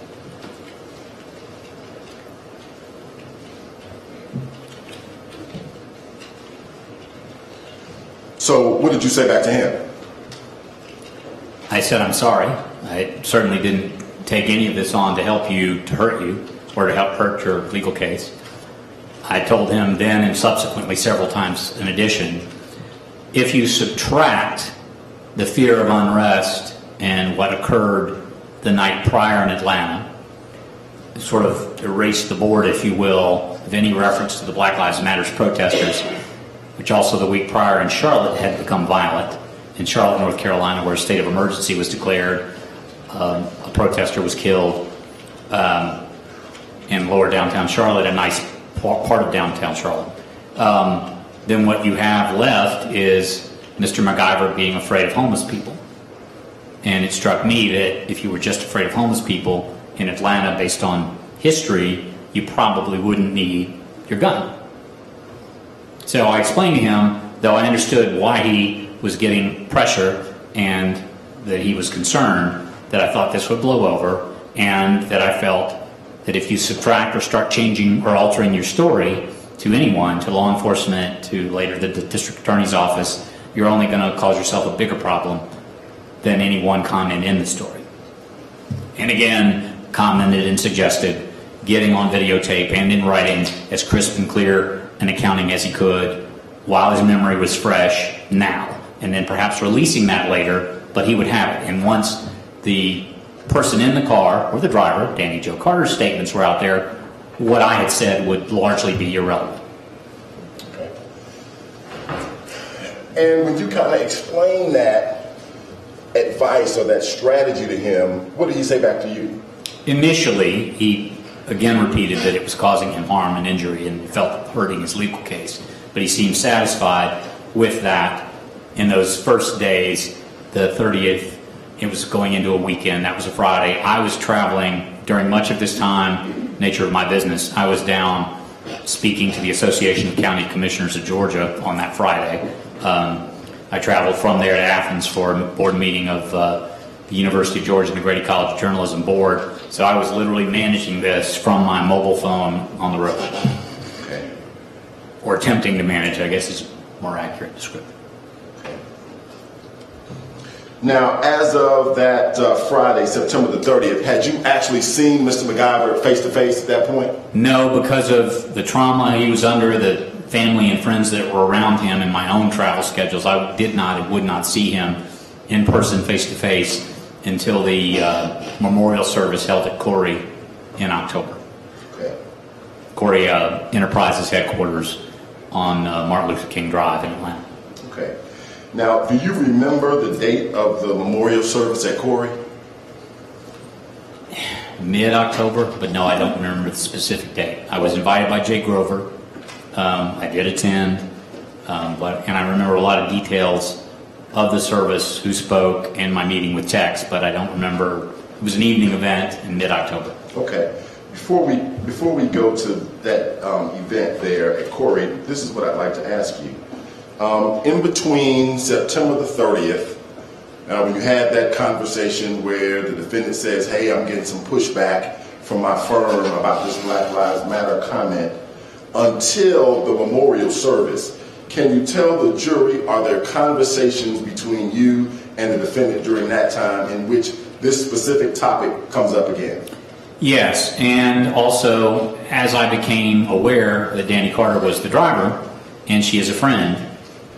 S14: So what did you say back to him?
S13: I said, I'm sorry. I certainly didn't take any of this on to help you, to hurt you, or to help hurt your legal case. I told him then and subsequently several times in addition, if you subtract the fear of unrest and what occurred the night prior in Atlanta, sort of erase the board, if you will, of any reference to the Black Lives Matter protesters, which also the week prior in Charlotte had become violent. In Charlotte, North Carolina, where a state of emergency was declared, a protester was killed in lower downtown Charlotte, a nice part of downtown Charlotte. Then what you have left is Mr. McIver being afraid of homeless people. And it struck me that if you were just afraid of homeless people in Atlanta based on history, you probably wouldn't need your gun. So I explained to him, though I understood why he was getting pressure and that he was concerned, that I thought this would blow over, and that I felt that if you subtract or start changing or altering your story to anyone, to law enforcement, to later the district attorney's office, you're only going to cause yourself a bigger problem than any one comment in the story. And again, commented and suggested getting on videotape and in writing as crisp and clear an accounting as he could while his memory was fresh now, and then perhaps releasing that later, but he would have it. And once the person in the car, or the driver, Danny Joe Carter's statements were out there, what I had said would largely be irrelevant.
S14: Okay. And when you kind of explain that advice or that strategy to him, what did he say back to you?
S13: Initially, he again repeated that it was causing him harm and injury and felt hurting his legal case, but he seemed satisfied with that. In those first days, the 30th, it was going into a weekend, that was a Friday. I was traveling during much of this time, nature of my business. I was down speaking to the Association of County Commissioners of Georgia on that Friday. I traveled from there to Athens for a board meeting of the University of Georgia and the Grady College Journalism Board. So I was literally managing this from my mobile phone on the road.
S14: Okay.
S13: Or attempting to manage, I guess is a more accurate description.
S14: Now, as of that Friday, September the 30th, had you actually seen Mr. McIver face-to-face at that point?
S13: No, because of the trauma he was under, the family and friends that were around him, and my own travel schedules, I did not and would not see him in person face-to-face until the memorial service held at Corey in October.
S14: Okay.
S13: Corey Enterprises headquarters on Martin Luther King Drive in Atlanta.
S14: Okay. Now, do you remember the date of the memorial service at Corey?
S13: Mid-October, but no, I don't remember the specific date. I was invited by Jay Grover. I did attend, and I remember a lot of details of the service, who spoke, and my meeting with Tex, but I don't remember. It was an evening event in mid-October.
S14: Okay. Before we go to that event there at Corey, this is what I'd like to ask you. In between September the 30th, when you had that conversation where the defendant says, hey, I'm getting some pushback from my firm about this Black Lives Matter comment, until the memorial service, can you tell the jury, are there conversations between you and the defendant during that time in which this specific topic comes up again?
S13: Yes, and also, as I became aware that Danny Carter was the driver, and she is a friend,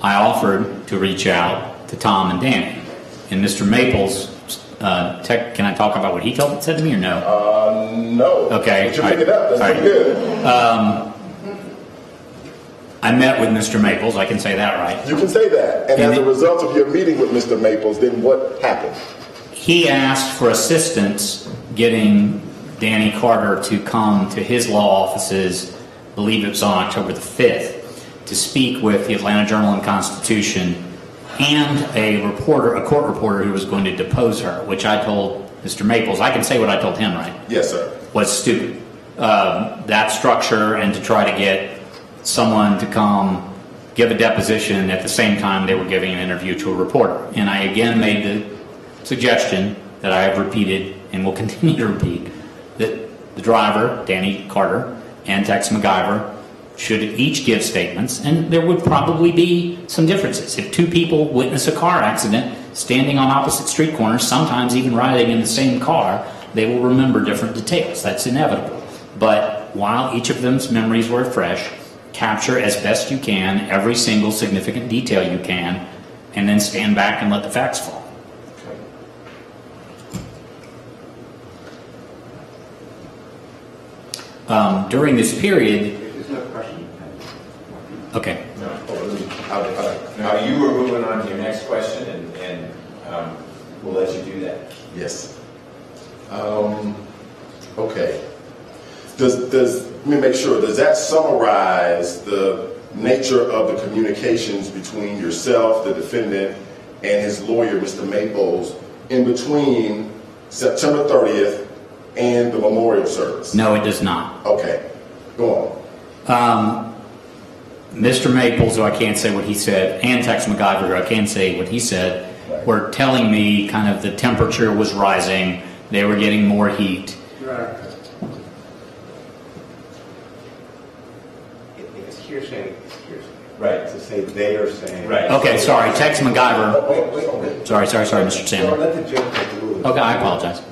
S13: I offered to reach out to Tom and Danny. And Mr. Maples, can I talk about what he said to me or no?
S14: No.
S13: Okay.
S14: But you pick it up. That's pretty good.
S13: I met with Mr. Maples. I can say that, right?
S14: You can say that. And as a result of your meeting with Mr. Maples, then what happened?
S13: He asked for assistance getting Danny Carter to come to his law offices, I believe it was on October the 5th, to speak with the Atlanta Journal and Constitution and a court reporter who was going to depose her, which I told Mr. Maples, I can say what I told him, right?
S14: Yes, sir.
S13: Was stupid. That structure, and to try to get someone to come give a deposition at the same time they were giving an interview to a reporter. And I again made the suggestion that I have repeated and will continue to repeat, that the driver, Danny Carter, and Tex McIver should each give statements, and there would probably be some differences. If two people witness a car accident standing on opposite street corners, sometimes even riding in the same car, they will remember different details. That's inevitable. But while each of them's memories were fresh, capture as best you can every single significant detail you can, and then stand back and let the facts fall. During this period...
S15: There's no question.
S13: Okay.
S15: Now, you were moving on to your next question, and we'll let you do that.
S14: Yes. Okay. Let me make sure, does that summarize the nature of the communications between yourself, the defendant, and his lawyer, Mr. Maples, in between September 30th and the memorial service?
S13: No, it does not.
S14: Okay. Go on.
S13: Mr. Maples, who I can't say what he said, and Tex McIver, who I can say what he said, were telling me kind of the temperature was rising, they were getting more heat.
S15: Right. It's hearsay. Right, to say they are saying... Right.
S13: Okay, sorry, Tex McIver. Wait. Sorry, Mr. Sandler.
S15: Let the judge take the ruling.
S13: Okay, I apologize.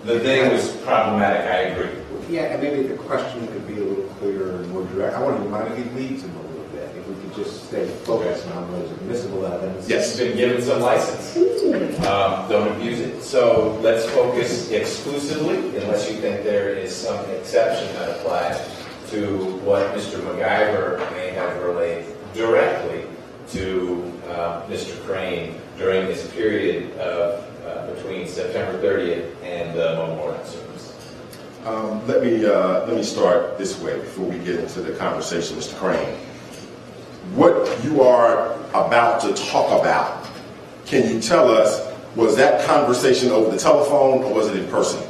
S15: The thing was problematic, I agree. Yeah, and maybe the question could be a little clearer and more direct. I want to remind you, leads him a little bit. If we could just stay focused on those admissible evidence.
S16: Yes, been given some license. Don't abuse it. So let's focus exclusively, unless you think there is some exception that applies to what Mr. McIver may have relayed directly to Mr. Crane during this period of between September 30th and the memorial service.
S14: Let me start this way before we get into the conversation, Mr. Crane. What you are about to talk about, can you tell us, was that conversation over the telephone or was it in person?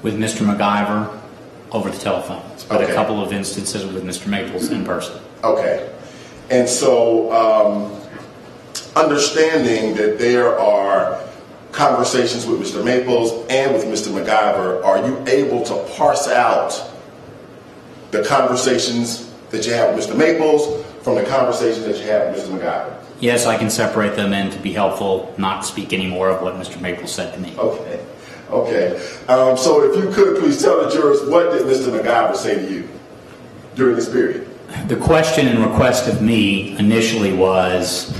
S13: With Mr. McIver, over the telephone, but
S14: Okay.
S13: a couple of instances with Mr. Maples in person.
S14: Okay. And so, understanding that there are conversations with Mr. Maples and with Mr. McIver, are you able to parse out the conversations that you have with Mr. Maples from the conversations that you have with Mr. McIver?
S13: Yes, I can separate them and to be helpful, not speak any more of what Mr. Maples said to me.
S14: Okay. Okay. So if you could please tell the jurors, what did Mr. McIver say to you during this period?
S13: The question and request of me initially was,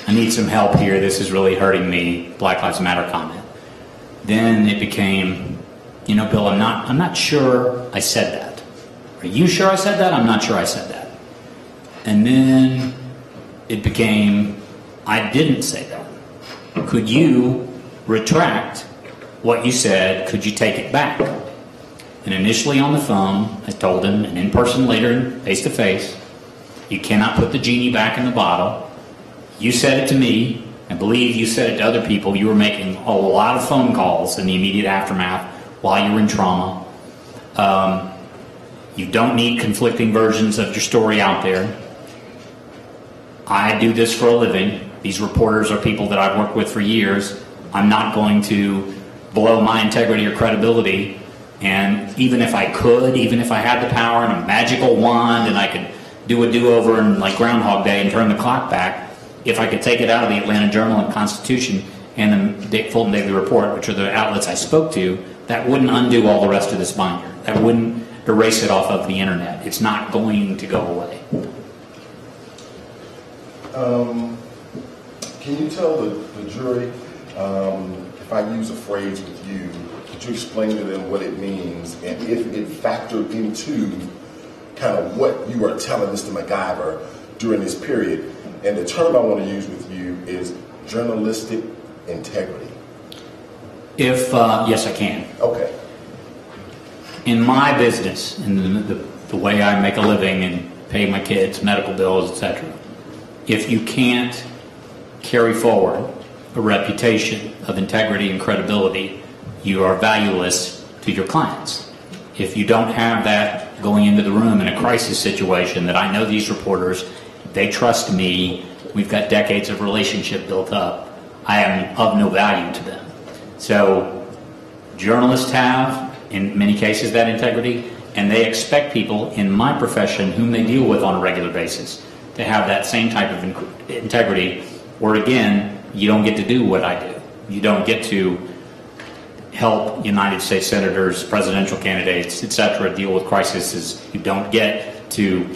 S13: I need some help here, this is really hurting me, Black Lives Matter comment. Then it became, you know, Bill, I'm not sure I said that. Are you sure I said that? I'm not sure I said that. And then it became, I didn't say that. Could you retract what you said? Could you take it back? And initially on the phone, I told him, and in person later, face to face, you cannot put the genie back in the bottle. You said it to me. I believe you said it to other people. You were making a lot of phone calls in the immediate aftermath while you were in trauma. You don't need conflicting versions of your story out there. I do this for a living. These reporters are people that I've worked with for years. I'm not going to blow my integrity or credibility. And even if I could, even if I had the power and a magical wand and I could do a do-over and like Groundhog Day and turn the clock back, if I could take it out of the Atlanta Journal and Constitution and the Fulton Daily Report, which are the outlets I spoke to, that wouldn't undo all the rest of this binder. That wouldn't erase it off of the internet. It's not going to go away.
S14: Can you tell the jury, if I use a phrase with you, could you explain to them what it means and if it factored into kind of what you are telling Mr. McIver during this period? And the term I want to use with you is journalistic integrity.
S13: Yes, I can.
S14: Okay.
S13: In my business, in the way I make a living and pay my kids, medical bills, etc., if you can't carry forward a reputation of integrity and credibility, you are valueless to your clients. If you don't have that going into the room in a crisis situation, that I know these reporters, they trust me, we've got decades of relationship built up, I am of no value to them. So journalists have, in many cases, that integrity, and they expect people in my profession whom they deal with on a regular basis to have that same type of integrity, or again, you don't get to do what I do. You don't get to help United States senators, presidential candidates, etc., deal with crises. You don't get to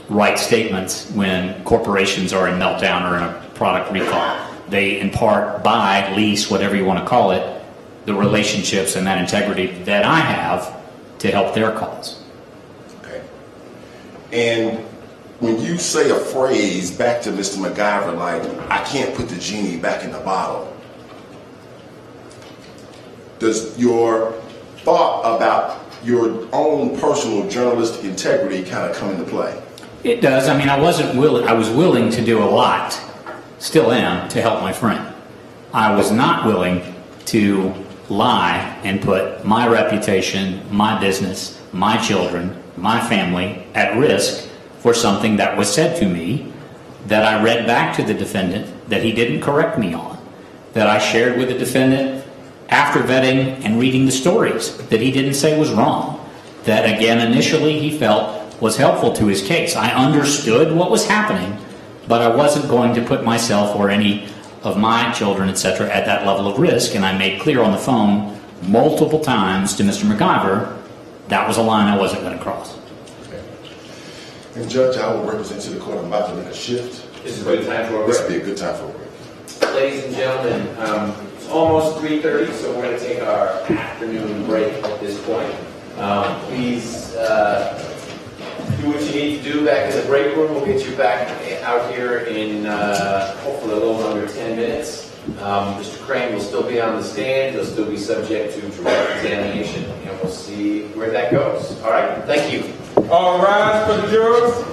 S13: write statements when corporations are in meltdown or in a product recall. They, in part, buy, lease, whatever you want to call it, the relationships and that integrity that I have to help their cause.
S14: Okay. And when you say a phrase back to Mr. McIver, like, I can't put the genie back in the bottle, does your thought about your own personal journalistic integrity kind of come into play?
S13: It does. I mean, I was willing to do a lot, still am, to help my friend. I was not willing to lie and put my reputation, my business, my children, my family at risk for something that was said to me, that I read back to the defendant, that he didn't correct me on, that I shared with the defendant after vetting and reading the stories, that he didn't say was wrong, that again initially he felt was helpful to his case. I understood what was happening, but I wasn't going to put myself or any of my children, etc., at that level of risk, and I made clear on the phone multiple times to Mr. McIver that was a line I wasn't going to cross.
S14: Okay. And Judge, I will represent to the court. I'm about to make a shift.
S16: This is a good time for a break.
S14: This would be a good time for a break.
S16: Ladies and gentlemen, it's almost 3:30, so we're going to take our afternoon break at this point. Please do what you need to do back in the break room. We'll get you back out here in hopefully a little under 10 minutes. Mr. Crane will still be on the stand. He'll still be subject to direct examination, and we'll see where that goes. All right? Thank you.
S2: All rise for the jurors.